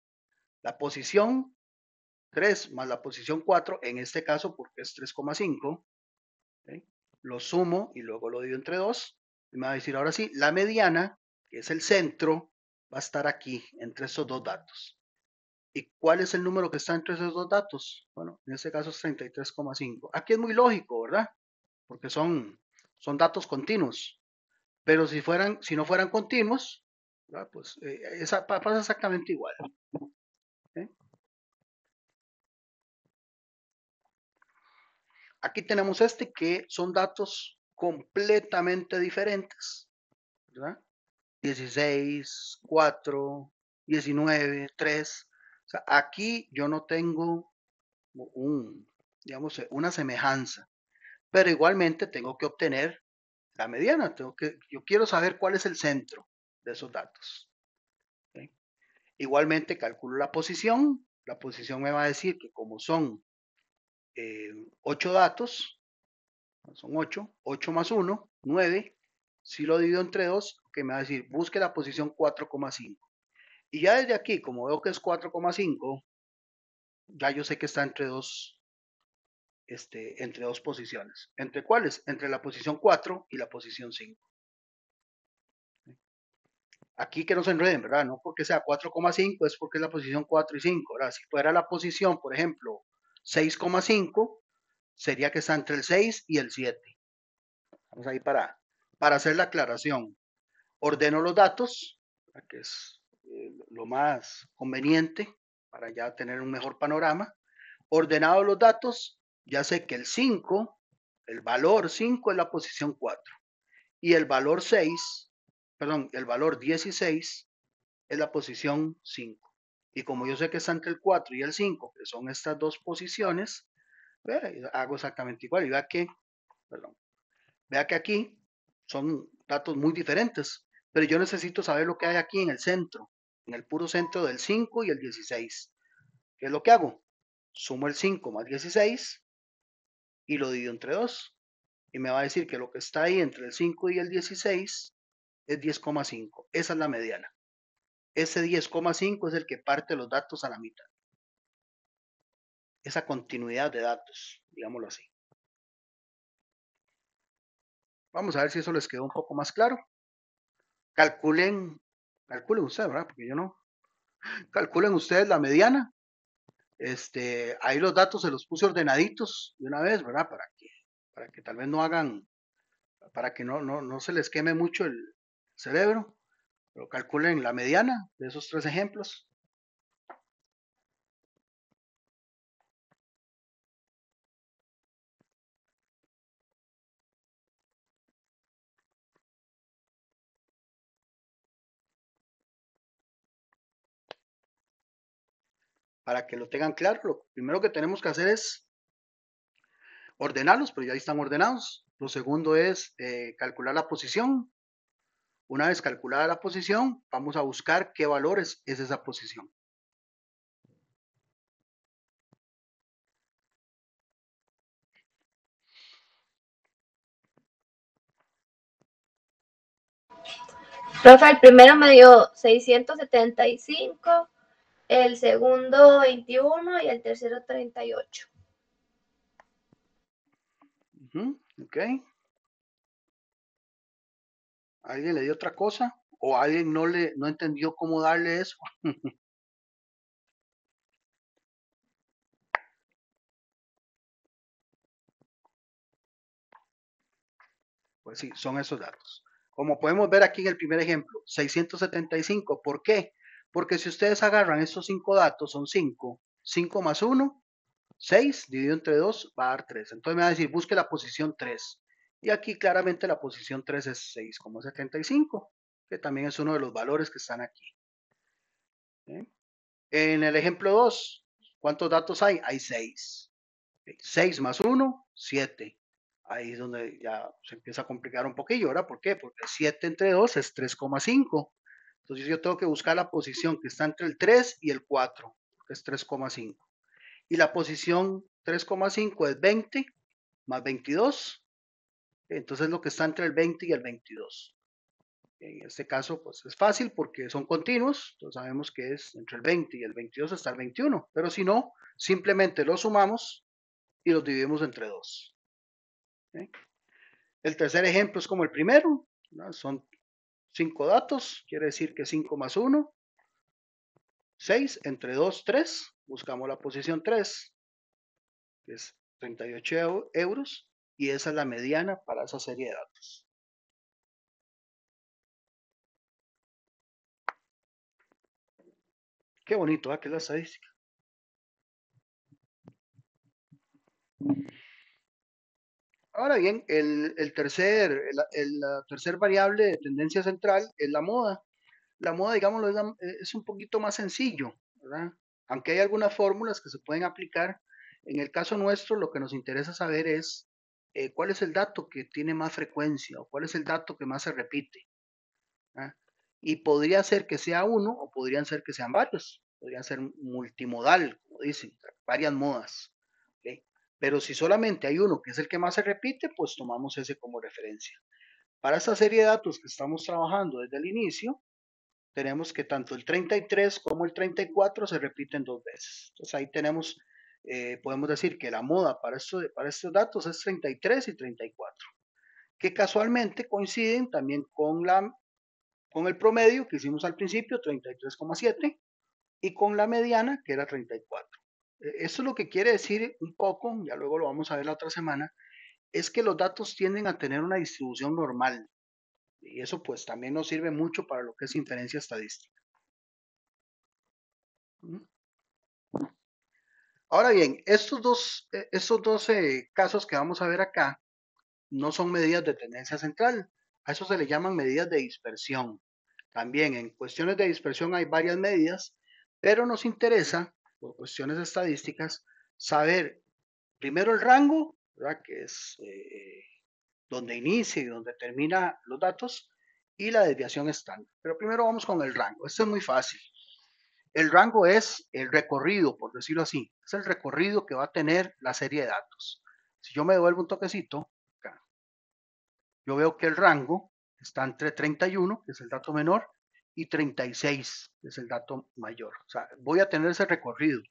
La posición 3 más la posición 4, en este caso porque es 3,5, ¿okay? Lo sumo y luego lo divido entre 2, y me va a decir ahora sí, la mediana, que es el centro, va a estar aquí, entre esos dos datos. ¿Y cuál es el número que está entre esos dos datos? Bueno, en este caso es 33,5. Aquí es muy lógico, ¿verdad? Porque son datos continuos. Pero si no fueran continuos, pues pasa exactamente igual. ¿Okay? Aquí tenemos que son datos completamente diferentes, ¿verdad? 16, 4, 19, 3. O sea, aquí yo no tengo digamos, una semejanza, pero igualmente tengo que obtener la mediana. Yo quiero saber cuál es el centro de esos datos. ¿Okay? Igualmente calculo la posición. La posición me va a decir que como son 8 datos, son 8 más 1, 9. Si lo divido entre 2, que me va a decir, busque la posición 4,5. Y ya desde aquí, como veo que es 4,5, ya yo sé que está entre dos posiciones. ¿Entre cuáles? Entre la posición 4 y la posición 5. Aquí que no se enreden, ¿verdad? No porque sea 4,5 es porque es la posición 4 y 5. ¿Verdad? Si fuera la posición, por ejemplo, 6,5, sería que está entre el 6 y el 7. Vamos ahí para hacer la aclaración. Ordeno los datos, que es lo más conveniente para ya tener un mejor panorama. Ordenados los datos, ya sé que el 5, el valor 5 es la posición 4 y el valor 16 es la posición 5. Y como yo sé que está entre el 4 y el 5, que son estas dos posiciones, hago exactamente igual. Y vea que aquí son datos muy diferentes, pero yo necesito saber lo que hay aquí en el centro, en el puro centro del 5 y el 16. ¿Qué es lo que hago? Sumo el 5 más 16 y lo divido entre 2. Y me va a decir que lo que está ahí entre el 5 y el 16 es 10,5. Esa es la mediana. Ese 10,5 es el que parte los datos a la mitad. Esa continuidad de datos, digámoslo así. Vamos a ver si eso les quedó un poco más claro. Calculen ustedes, ¿verdad? Porque yo no. Calculen ustedes la mediana. Ahí los datos se los puse ordenaditos de una vez, ¿verdad? Para que tal vez no hagan, para que no se les queme mucho el cerebro. Pero calculen la mediana de esos 3 ejemplos. Para que lo tengan claro, lo primero que tenemos que hacer es ordenarlos, pero ya están ordenados. Lo segundo es calcular la posición. Una vez calculada la posición, vamos a buscar qué valores es esa posición. Profe, el primero me dio 675, el segundo 21 y el tercero 38. Ok. ¿Alguien le dio otra cosa? ¿O alguien no entendió cómo darle eso? Pues sí, son esos datos. Como podemos ver aquí en el primer ejemplo, 675. ¿Por qué? Porque si ustedes agarran estos 5 datos, son 5. 5 más 1, 6, dividido entre 2, va a dar 3. Entonces me va a decir, busque la posición 3. Y aquí claramente la posición 3 es 6,75, que también es uno de los valores que están aquí. En el ejemplo 2, ¿cuántos datos hay? Hay 6. 6 más 1, 7. Ahí es donde ya se empieza a complicar un poquillo, ¿verdad? ¿Por qué? Porque 7 entre 2 es 3,5. Entonces yo tengo que buscar la posición que está entre el 3 y el 4, que es 3,5. Y la posición 3,5 es 20 más 22. Entonces lo que está entre el 20 y el 22. En este caso, pues es fácil porque son continuos. Entonces sabemos que es entre el 20 y el 22 está el 21. Pero si no, simplemente los sumamos y los dividimos entre 2. El tercer ejemplo es como el primero. ¿No? Son 5 datos. Quiere decir que 5 más 1, 6. Entre 2, 3. Buscamos la posición 3, que es 38 euros. Y esa es la mediana para esa serie de datos. Qué bonito, ¿eh? Que es la estadística. Ahora bien, la tercer variable de tendencia central es la moda. La moda, digámoslo, es un poquito más sencillo, ¿verdad? Aunque hay algunas fórmulas que se pueden aplicar, En el caso nuestro, lo que nos interesa saber es cuál es el dato que tiene más frecuencia o cuál es el dato que más se repite. ¿Ah? Y podría ser que sea uno o podrían ser que sean varios. Podrían ser multimodal, como dicen, varias modas. ¿Okay? Pero si solamente hay uno que es el que más se repite, pues tomamos ese como referencia. Para esta serie de datos que estamos trabajando desde el inicio, tenemos que tanto el 33 como el 34 se repiten 2 veces. Entonces ahí tenemos, podemos decir que la moda para estos datos es 33 y 34, que casualmente coinciden también con el promedio que hicimos al principio, 33,7, y con la mediana, que era 34. Esto es lo que quiere decir un poco, ya luego lo vamos a ver la otra semana, es que los datos tienden a tener una distribución normal. Y eso pues también nos sirve mucho para lo que es inferencia estadística. Ahora bien, estos dos casos que vamos a ver acá no son medidas de tendencia central. A eso se le llaman medidas de dispersión. También en cuestiones de dispersión hay varias medidas, pero nos interesa, por cuestiones estadísticas, saber primero el rango, ¿verdad? Que es donde inicia y donde termina los datos, y la desviación estándar. Pero primero vamos con el rango. Esto es muy fácil. El rango es el recorrido, por decirlo así. Es el recorrido que va a tener la serie de datos. Si yo me devuelvo un toquecito, acá, yo veo que el rango está entre 31, que es el dato menor, y 36, que es el dato mayor. O sea, voy a tener ese recorrido.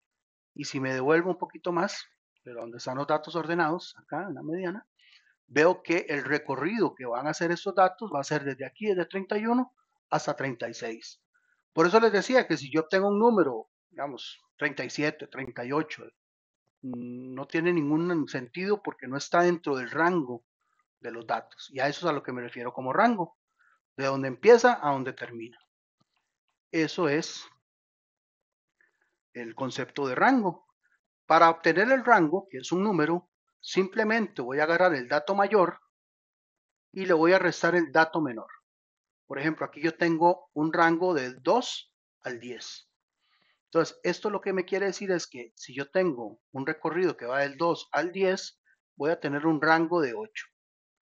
Y si me devuelvo un poquito más, pero donde están los datos ordenados, acá en la mediana, veo que el recorrido que van a hacer estos datos va a ser desde aquí, desde 31 hasta 36. Por eso les decía que si yo tengo un número, digamos, 37, 38, no tiene ningún sentido porque no está dentro del rango de los datos. Y a eso es a lo que me refiero como rango, de donde empieza a donde termina. Eso es el concepto de rango. Para obtener el rango, que es un número, simplemente voy a agarrar el dato mayor y le voy a restar el dato menor. Por ejemplo, aquí yo tengo un rango del 2 al 10. Entonces, esto lo que me quiere decir es que si yo tengo un recorrido que va del 2 al 10, voy a tener un rango de 8.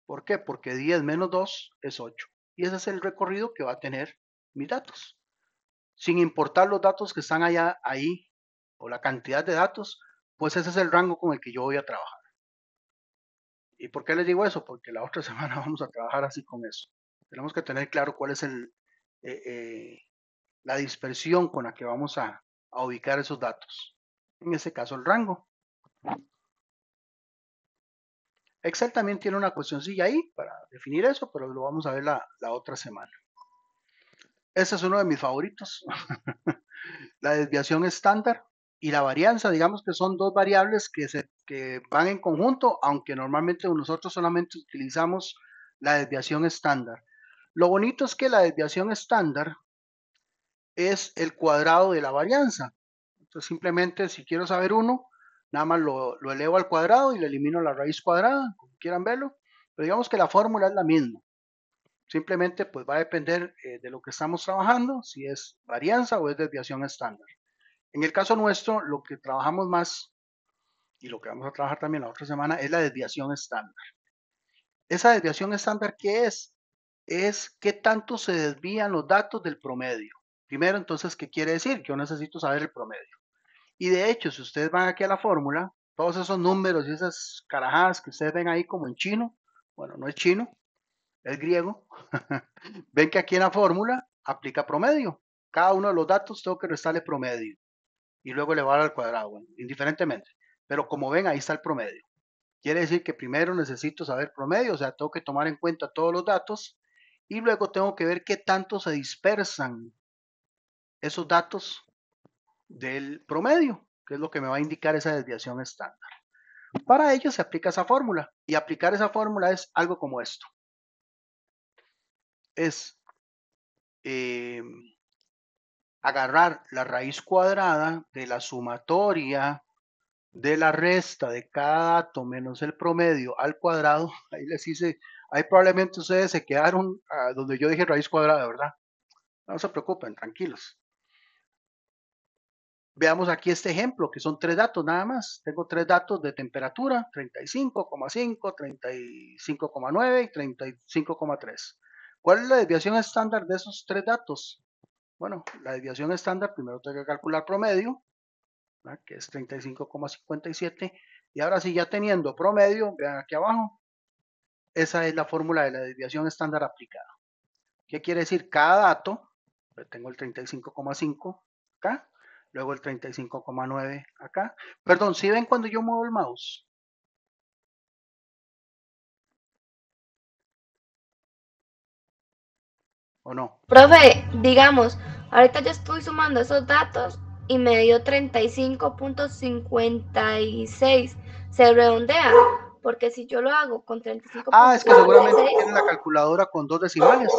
¿Por qué? Porque 10 menos 2 es 8. Y ese es el recorrido que va a tener mis datos. Sin importar los datos que están allá, ahí, o la cantidad de datos, pues ese es el rango con el que yo voy a trabajar. ¿Y por qué les digo eso? Porque la otra semana vamos a trabajar así con eso. Tenemos que tener claro cuál es la dispersión con la que vamos a ubicar esos datos. En este caso, el rango. Excel también tiene una cuestioncilla ahí para definir eso, pero lo vamos a ver la otra semana. Este es uno de mis favoritos. La desviación estándar y la varianza, digamos que son dos variables que van en conjunto, aunque normalmente nosotros solamente utilizamos la desviación estándar. Lo bonito es que la desviación estándar es el cuadrado de la varianza. Entonces simplemente si quiero saber uno, nada más lo elevo al cuadrado y le elimino la raíz cuadrada, como quieran verlo. Pero digamos que la fórmula es la misma. Simplemente pues va a depender de lo que estamos trabajando, si es varianza o es desviación estándar. En el caso nuestro, lo que trabajamos más y lo que vamos a trabajar también la otra semana es la desviación estándar. Esa desviación estándar, ¿qué es? Es qué tanto se desvían los datos del promedio. Primero, entonces, ¿qué quiere decir? Yo necesito saber el promedio. Y de hecho, si ustedes van aquí a la fórmula, todos esos números y esas carajadas que ustedes ven ahí como en chino, bueno, no es chino, es griego, ven que aquí en la fórmula aplica promedio. Cada uno de los datos tengo que restarle promedio y luego elevar al cuadrado, bueno, indiferentemente. Pero como ven, ahí está el promedio. Quiere decir que primero necesito saber promedio, o sea, tengo que tomar en cuenta todos los datos y luego tengo que ver qué tanto se dispersan esos datos del promedio, que es lo que me va a indicar esa desviación estándar. Para ello se aplica esa fórmula y aplicar esa fórmula es algo como esto. Es agarrar la raíz cuadrada de la sumatoria de la resta de cada dato menos el promedio al cuadrado. Ahí les hice, ahí probablemente ustedes se quedaron donde yo dije raíz cuadrada, ¿verdad? No se preocupen, tranquilos. Veamos aquí este ejemplo, que son 3 datos nada más. Tengo 3 datos de temperatura, 35,5, 35,9 y 35,3. ¿Cuál es la desviación estándar de esos 3 datos? Bueno, la desviación estándar, primero tengo que calcular promedio, ¿verdad? Que es 35,57. Y ahora sí, ya teniendo promedio, vean aquí abajo, esa es la fórmula de la desviación estándar aplicada. ¿Qué quiere decir? Cada dato, tengo el 35,5 acá, luego el 35,9 acá. Perdón, ¿sí ven cuando yo muevo el mouse? ¿O no? Profe, digamos, ahorita yo estoy sumando esos datos y me dio 35,56. Se redondea, porque si yo lo hago con 35,56. Ah, es que seguramente tiene la calculadora con 2 decimales.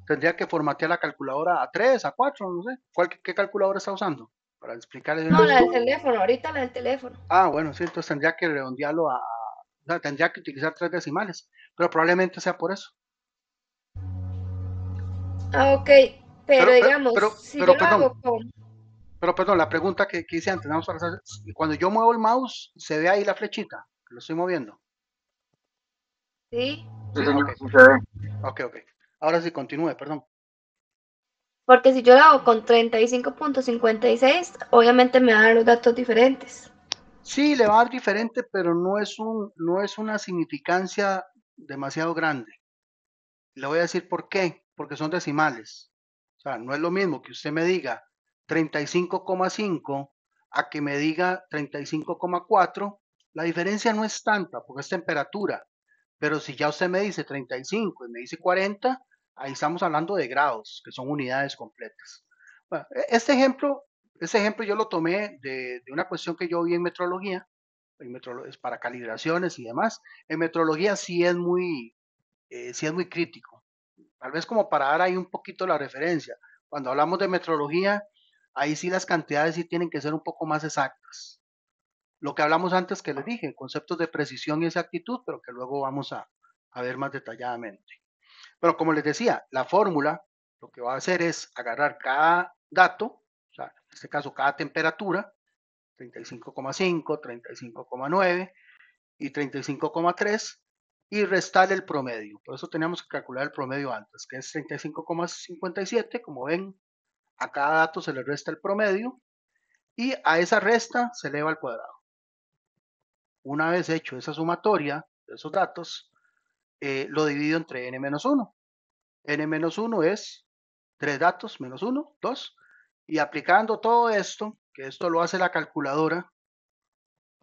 Tendría que formatear la calculadora a 3, a 4, no sé. ¿Qué calculadora está usando? Para explicarles de una No, vez. la del teléfono, ahorita la del teléfono. Ah, bueno, sí, entonces tendría que redondearlo o sea, tendría que utilizar 3 decimales, pero probablemente sea por eso. Ah, ok, pero digamos, si yo lo Perdón, hago con... pero perdón, la pregunta que hice antes, vamos a hacer, cuando yo muevo el mouse, ¿se ve ahí la flechita? Que lo estoy moviendo. Sí, Sí, Sí, señor, ok, sí se ve. ok. Ahora sí, continúe, perdón. porque si yo lo hago con 35,56, obviamente me van a dar los datos diferentes. Sí, le va a dar diferente, pero no es una significancia demasiado grande. Le voy a decir por qué, porque son decimales. O sea, no es lo mismo que usted me diga 35,5 a que me diga 35,4. La diferencia no es tanta porque es temperatura. Pero si ya usted me dice 35 y me dice 40, ahí estamos hablando de grados, que son unidades completas. Bueno, este ejemplo yo lo tomé de una cuestión que yo vi en metrología, es para calibraciones y demás. En metrología sí es muy crítico. Tal vez como para dar ahí un poquito la referencia. Cuando hablamos de metrología, ahí sí las cantidades sí tienen que ser un poco más exactas. Lo que hablamos antes que les dije, conceptos de precisión y exactitud, pero que luego vamos a ver más detalladamente. Pero como les decía, la fórmula lo que va a hacer es agarrar cada dato, o sea, en este caso cada temperatura, 35,5, 35,9 y 35,3, y restar el promedio. Por eso teníamos que calcular el promedio antes, que es 35,57. Como ven, a cada dato se le resta el promedio y a esa resta se eleva al cuadrado. Una vez hecho esa sumatoria de esos datos, lo divido entre n-1. n-1 es 3 datos menos 1, 2. Y aplicando todo esto, que esto lo hace la calculadora,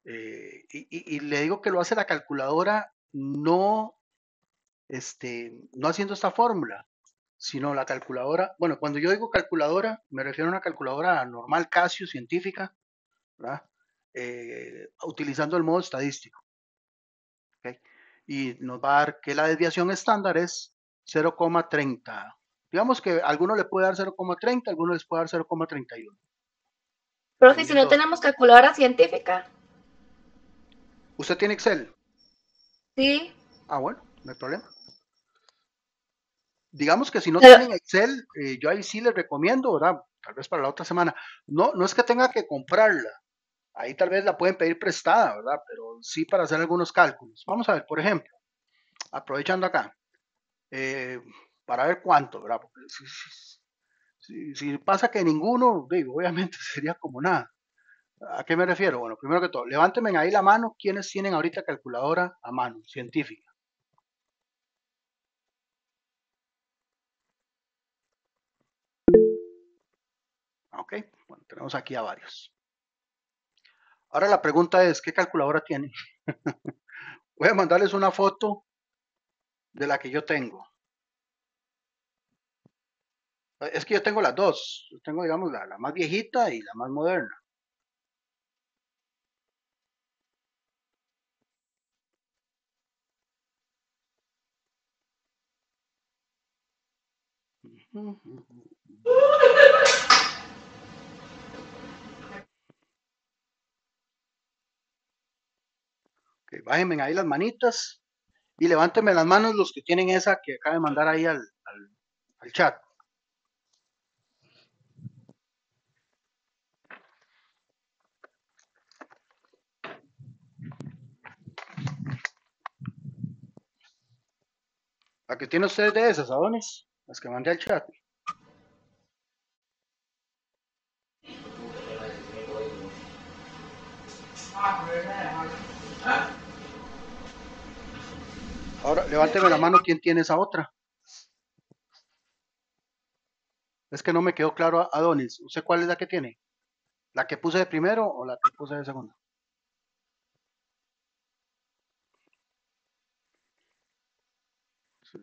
y le digo que lo hace la calculadora no haciendo esta fórmula, sino la calculadora. Bueno, cuando yo digo calculadora, me refiero a una calculadora normal, Casio, científica, ¿verdad? Utilizando el modo estadístico. ¿Okay? Y nos va a dar que la desviación estándar es 0,30. Digamos que a alguno le puede dar 0,30, a alguno les puede dar 0,31. Profe, si no tenemos calculadora científica. ¿Usted tiene Excel? Sí. Ah, bueno, no hay problema. Digamos que si no tienen Excel, yo ahí sí les recomiendo, ¿verdad? Tal vez para la otra semana. No es que tenga que comprarla. Ahí tal vez la pueden pedir prestada, ¿verdad? Pero sí para hacer algunos cálculos. Vamos a ver, por ejemplo, aprovechando acá, para ver cuánto, ¿verdad? Porque si pasa que ninguno, digo, obviamente sería como nada. ¿A qué me refiero? Bueno, primero que todo, levánteme ahí la mano, ¿quiénes tienen ahorita calculadora a mano, científica? Ok, bueno, tenemos aquí a varios. Ahora la pregunta es, ¿qué calculadora tienen? Voy a mandarles una foto de la que yo tengo. Es que yo tengo las dos. Yo tengo, digamos, la más viejita y la más moderna. Okay, bájenme ahí las manitas y levántenme las manos los que tienen esa que acaba de mandar ahí al chat. ¿A qué tiene usted de esas, Adonis? Las que mandé al chat. Ahora, levánteme la mano, ¿quién tiene esa otra? Es que no me quedó claro, Adonis. ¿Usted cuál es la que tiene? ¿La que puse de primero o la que puse de segundo?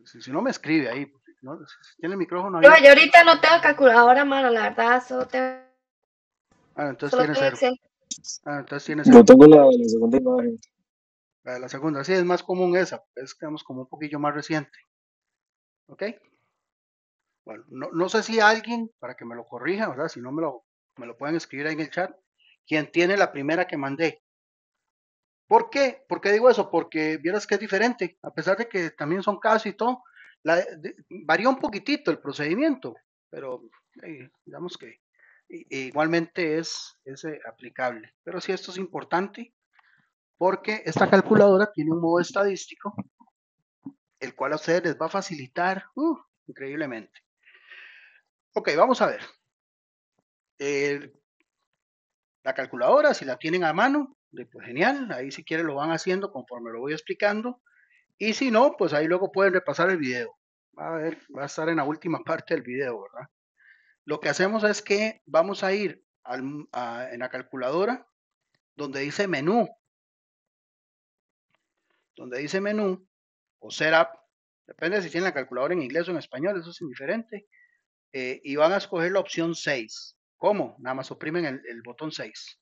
Si no me escribe ahí, ¿no? Si tiene el micrófono ahí. Yo ahorita no tengo calculadora a mano, la verdad, solo tengo... Entonces solo tiene tengo 0. Excel. Entonces tiene 0. Yo tengo la segunda imagen. La de la segunda, sí, es más común esa. Es, digamos, como un poquillo más reciente. ¿Ok? Bueno, no sé si alguien, para que me lo corrija, ¿verdad? Si no me lo pueden escribir ahí en el chat. ¿Quién tiene la primera que mandé? ¿Por qué? ¿Por qué digo eso? Porque vieras que es diferente, a pesar de que también son casos y todo, varía un poquitito el procedimiento, pero digamos que igualmente es aplicable. Pero sí, esto es importante porque esta calculadora tiene un modo estadístico, el cual a ustedes les va a facilitar increíblemente. Ok, vamos a ver. La calculadora, si la tienen a mano, pues genial, ahí si quieren lo van haciendo conforme lo voy explicando. Y si no, pues ahí luego pueden repasar el video. Va a estar en la última parte del video, ¿verdad? Lo que hacemos es que vamos a ir en la calculadora donde dice menú. Donde dice menú o setup. Depende si tienen la calculadora en inglés o en español, eso es indiferente. Y van a escoger la opción 6. ¿Cómo? Nada más oprimen el botón 6.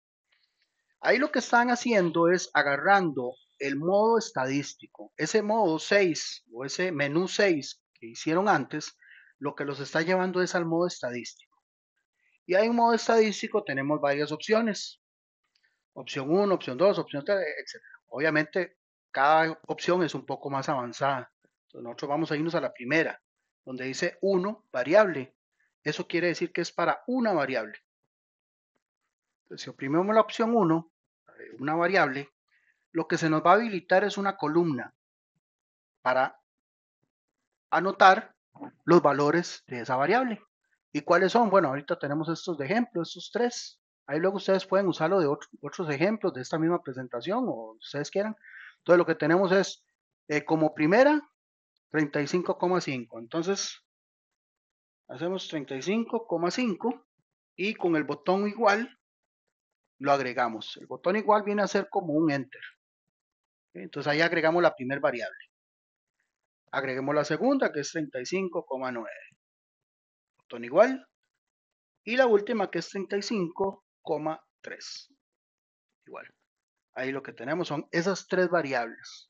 Ahí lo que están haciendo es agarrando el modo estadístico. Ese modo 6 o ese menú 6 que hicieron antes, lo que los está llevando es al modo estadístico. Y ahí en modo estadístico tenemos varias opciones. Opción 1, opción 2, opción 3, etc. Obviamente, cada opción es un poco más avanzada. Entonces, nosotros vamos a irnos a la primera, donde dice 1, variable. Eso quiere decir que es para una variable. Entonces, si oprimimos la opción 1, una variable, lo que se nos va a habilitar es una columna para anotar los valores de esa variable. ¿Y cuáles son? Bueno, ahorita tenemos estos de ejemplo, estos 3. Ahí luego ustedes pueden usarlo de otros ejemplos de esta misma presentación o ustedes quieran. Entonces lo que tenemos es como primera 35,5. Entonces hacemos 35,5 y con el botón igual lo agregamos. El botón igual viene a ser como un enter. Entonces ahí agregamos la primera variable. Agreguemos la segunda, que es 35,9. Botón igual. Y la última, que es 35,3. Igual. Ahí lo que tenemos son esas 3 variables.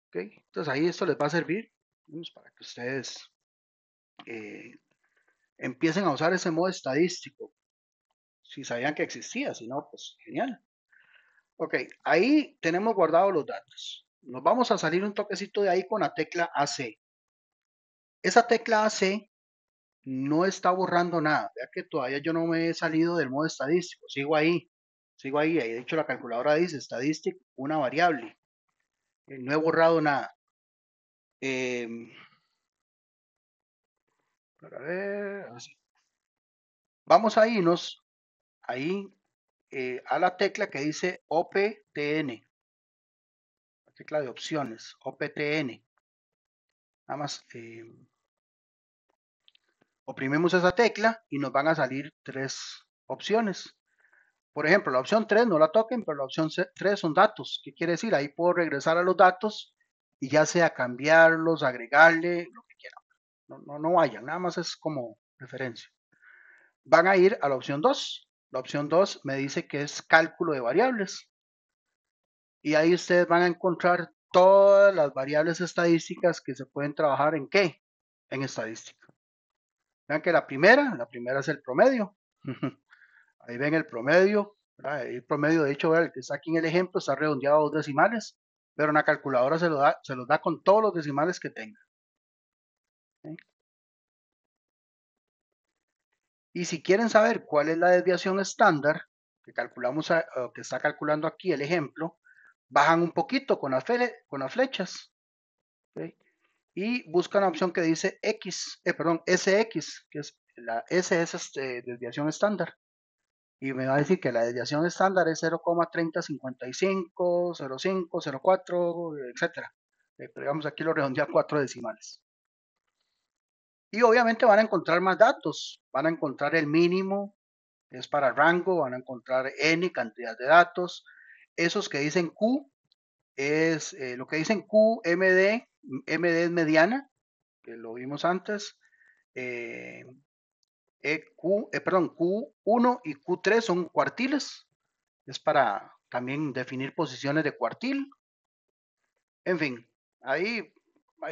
¿Ok? Entonces ahí esto les va a servir para que ustedes empiecen a usar ese modo estadístico. Si sabían que existía, si no, pues genial. Ok, ahí tenemos guardados los datos. Nos vamos a salir un toquecito de ahí con la tecla AC. Esa tecla AC no está borrando nada. Vea que todavía yo no me he salido del modo estadístico. Sigo ahí. De hecho, la calculadora dice statistics, una variable. No he borrado nada. Para ver, así. Vamos a irnos ahí a la tecla que dice OPTN. La tecla de opciones, OPTN. Nada más oprimimos esa tecla y nos van a salir 3 opciones. Por ejemplo, la opción 3 no la toquen, pero la opción 3 son datos. ¿Qué quiere decir? Ahí puedo regresar a los datos y ya sea cambiarlos, agregarle, lo que quieran. No vayan, nada más es como referencia. Van a ir a la opción 2. La opción 2 me dice que es cálculo de variables. Y ahí ustedes van a encontrar todas las variables estadísticas que se pueden trabajar en ¿qué? En estadística. Vean que la primera es el promedio. Ahí ven el promedio. El promedio, de hecho, el que está aquí en el ejemplo, está redondeado a 2 decimales, pero en la calculadora se los da con todos los decimales que tenga. ¿Sí? Y si quieren saber cuál es la desviación estándar que calculamos, que está calculando aquí el ejemplo, bajan un poquito con las flechas. ¿Sí? y buscan la opción que dice SX, que es la S es desviación estándar. Y me va a decir que la desviación estándar es 0,3055, 05, 04, etcétera. Pero digamos aquí lo redondea a 4 decimales. Y obviamente van a encontrar más datos. Van a encontrar el mínimo, es para rango, van a encontrar N cantidad de datos. Esos que dicen Q es lo que dicen QMD, MD es mediana, que lo vimos antes. Q1 y Q3 son cuartiles, es para también definir posiciones de cuartil. En fin, ahí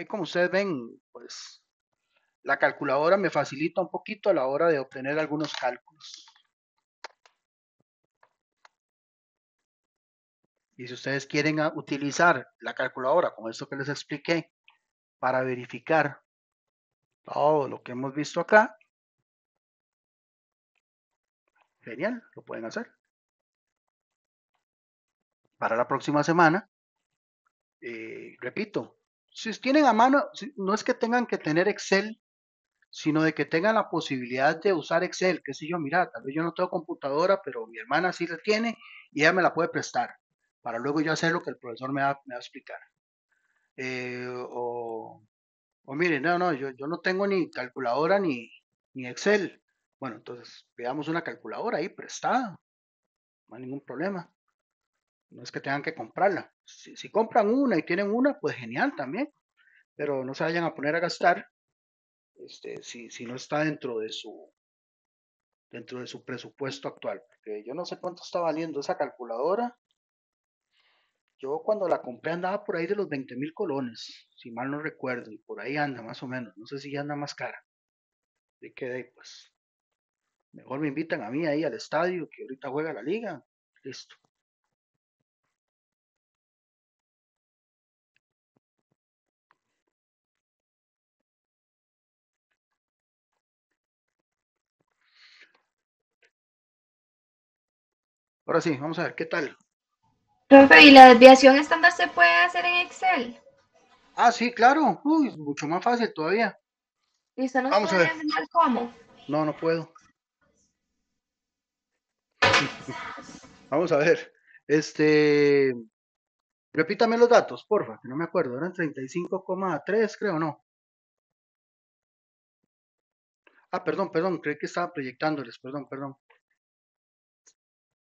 como ustedes ven, pues la calculadora me facilita un poquito a la hora de obtener algunos cálculos. Y si ustedes quieren utilizar la calculadora con esto que les expliqué para verificar todo lo que hemos visto acá, genial, lo pueden hacer. Para la próxima semana, repito, si tienen a mano, no es que tengan que tener Excel, sino de que tengan la posibilidad de usar Excel, qué sé yo, mira, tal vez yo no tengo computadora, pero mi hermana sí la tiene y ella me la puede prestar, para luego yo hacer lo que el profesor me va a explicar. O miren, no, yo no tengo ni calculadora ni Excel. Bueno, entonces veamos una calculadora ahí prestada, no hay ningún problema. No es que tengan que comprarla. Si compran una y tienen una, pues genial también. Pero no se vayan a poner a gastar si no está dentro de su presupuesto actual. Porque yo no sé cuánto está valiendo esa calculadora. Yo cuando la compré andaba por ahí de los 20,000 colones, si mal no recuerdo, y por ahí anda más o menos. No sé si ya anda más cara. Así que pues mejor me invitan a mí ahí al estadio, que ahorita juega la liga. Listo. Ahora sí, vamos a ver qué tal. Profe, ¿y la desviación estándar se puede hacer en Excel? Ah, sí, claro. Uy, mucho más fácil todavía. ¿Y usted nos Vamos a podría ver. enseñar cómo? No, no puedo. Vamos a ver. Repítame los datos, porfa, que no me acuerdo. Eran 35,3, creo, ¿no? Ah, perdón, creí que estaba proyectándoles, perdón.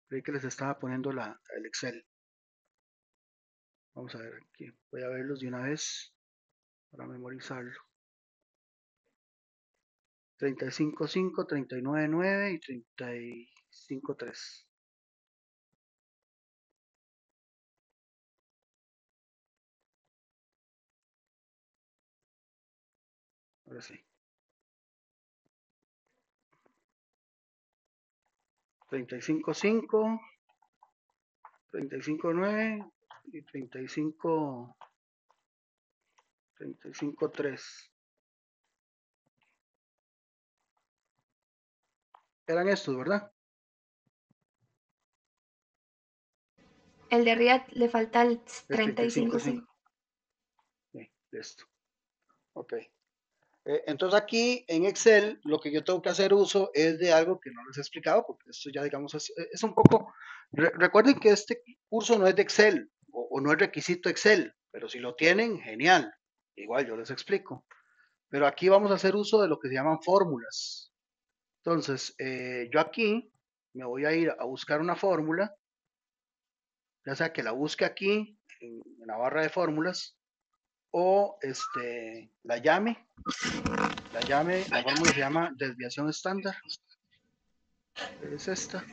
Creí que les estaba poniendo el Excel. Vamos a ver aquí. Voy a verlos de una vez para memorizarlo. 35,5, 39,9 y 35,3. Ahora sí. 35,5, 35,9 y 35,3. Eran estos, ¿verdad? El de arriba le falta el Es 35,5. Sí, listo. Ok. Entonces aquí en Excel lo que yo tengo que hacer uso es de algo que no les he explicado, porque esto ya digamos es un poco, recuerden que este curso no es de Excel o no es requisito Excel, pero si lo tienen, genial, igual yo les explico. Pero aquí vamos a hacer uso de lo que se llaman fórmulas. Entonces, yo aquí me voy a ir a buscar una fórmula, ya sea que la busque aquí en la barra de fórmulas o la fórmula se llama desviación estándar, es esta,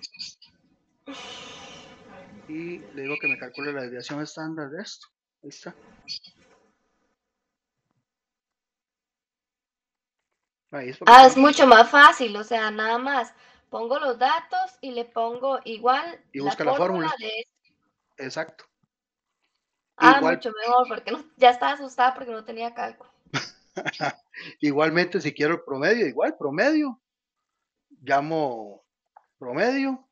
y le digo que me calcule la desviación estándar de esto, ahí está. Ahí es porque Es mucho más fácil, o sea, nada más pongo los datos y le pongo igual y la busca la fórmula fórmula, de... exacto. Igual, Mucho mejor, porque ya estaba asustada porque no tenía cálculo. igualmente si quiero el promedio, igual promedio, llamo promedio,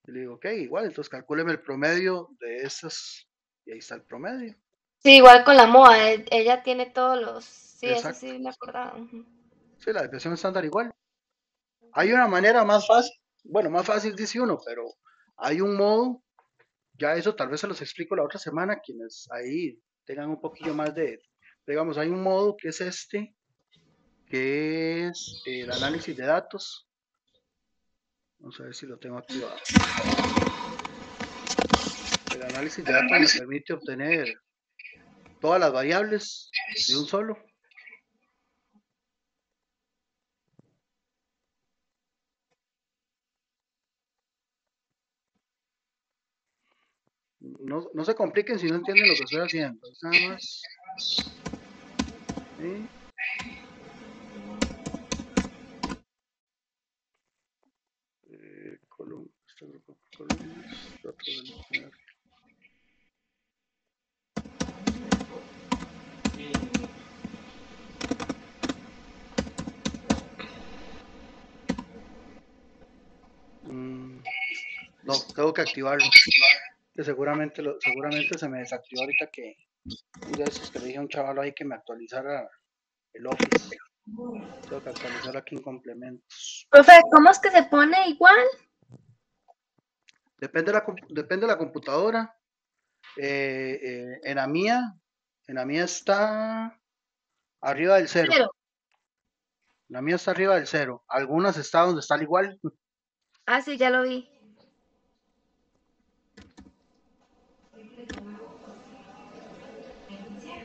y le digo, ok, igual, entonces calcúleme el promedio de esas, y ahí está el promedio. Sí, igual con la MOA, ella tiene todos los... Sí, eso Exacto. sí me acordaba. Sí, la desviación estándar igual. Hay una manera más fácil, bueno, más fácil dice uno, pero hay un modo, ya eso tal vez se los explico la otra semana, quienes ahí tengan un poquillo más de, digamos, hay un modo que es este, que es el análisis de datos. Vamos a ver si lo tengo activado. El análisis de datos me permite obtener todas las variables de un solo. No se compliquen si no entienden lo que estoy haciendo. Es nada más. ¿Sí? Este grupo de columnas, datos del diccionario. No, tengo que activarlo. Que seguramente se me desactivó ahorita que un día de esos que le dije a un chaval ahí que me actualizara el Office. Tengo que actualizarlo aquí en complementos. Profe, ¿cómo es que se pone igual? Depende de la computadora. En la mía está arriba del cero. Cero. La mía está arriba del cero. Algunas está donde está al igual. Ah, sí, ya lo vi.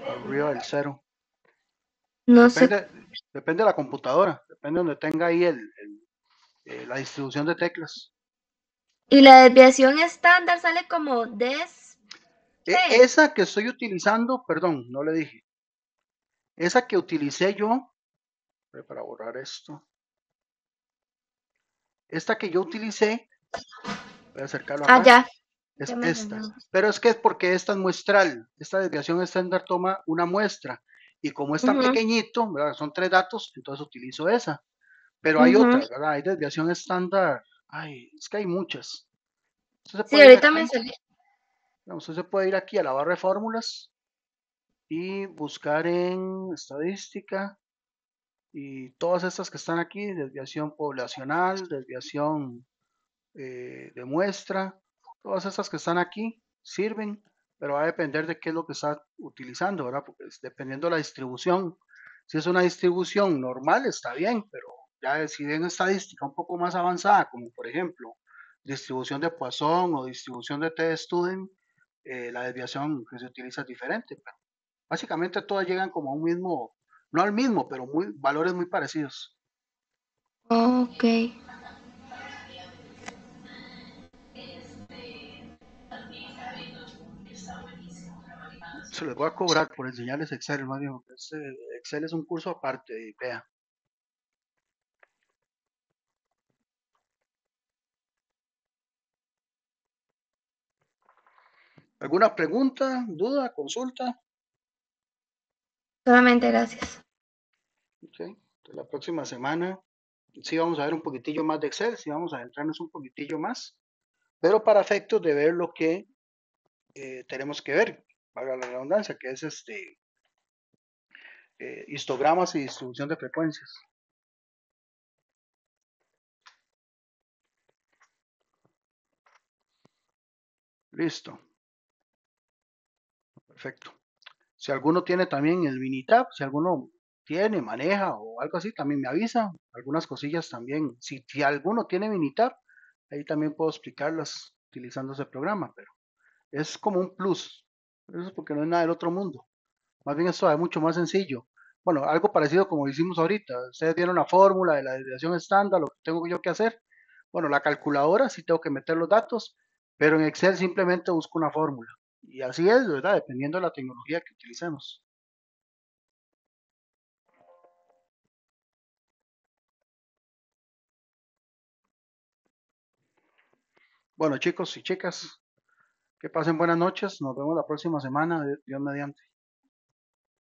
Arriba del cero. No sé. Depende de la computadora. Depende de donde tenga ahí la distribución de teclas. Y la desviación estándar sale como des... Esa que estoy utilizando, perdón, no le dije. Esa que utilicé yo, para borrar esto. Esta que yo utilicé, voy a acercarlo Ah, acá, ya. es Ya me esta. sonó. Pero es que es porque esta es muestral. Esta desviación estándar toma una muestra. Y como es tan Ujú, pequeñito, ¿verdad? Son 3 datos, entonces utilizo esa. Pero hay ujú. otras, ¿verdad? Hay desviación estándar. Ay, es que hay muchas. Usted se Sí, puede ir ahorita me aquí, salió. usted se puede ir aquí a la barra de fórmulas y buscar en estadística y todas estas que están aquí, desviación poblacional, desviación de muestra, todas estas que están aquí sirven, pero va a depender de qué es lo que está utilizando, ¿verdad? Porque dependiendo de la distribución, si es una distribución normal está bien, pero ya si ven estadística un poco más avanzada, como por ejemplo distribución de Poisson o distribución de T-Student, la desviación que se utiliza es diferente, pero básicamente todas llegan como a un mismo, no al mismo, pero valores muy parecidos. Ok. Se les voy a cobrar por enseñarles Excel, más bien, porque Excel es un curso aparte de IPEA. ¿Alguna pregunta, duda, consulta? Solamente gracias. Okay. La próxima semana sí vamos a ver un poquitillo más de Excel, sí vamos a adentrarnos un poquitillo más, pero para efectos de ver lo que tenemos que ver, valga la redundancia, que es histogramas y distribución de frecuencias. Listo, perfecto. Si alguno tiene también el Minitab, si alguno tiene, maneja o algo así, también me avisa. Algunas cosillas también. Si alguno tiene Minitab, ahí también puedo explicarlas utilizando ese programa, pero es como un plus. Eso es porque no es nada del otro mundo. Más bien esto es mucho más sencillo. Bueno, algo parecido como hicimos ahorita. Ustedes vieron la fórmula de la desviación estándar, lo que tengo yo que hacer. Bueno, la calculadora sí tengo que meter los datos, pero en Excel simplemente busco una fórmula. Y así es, ¿verdad? Dependiendo de la tecnología que utilicemos. Bueno, chicos y chicas, que pasen buenas noches. Nos vemos la próxima semana, Dios mediante.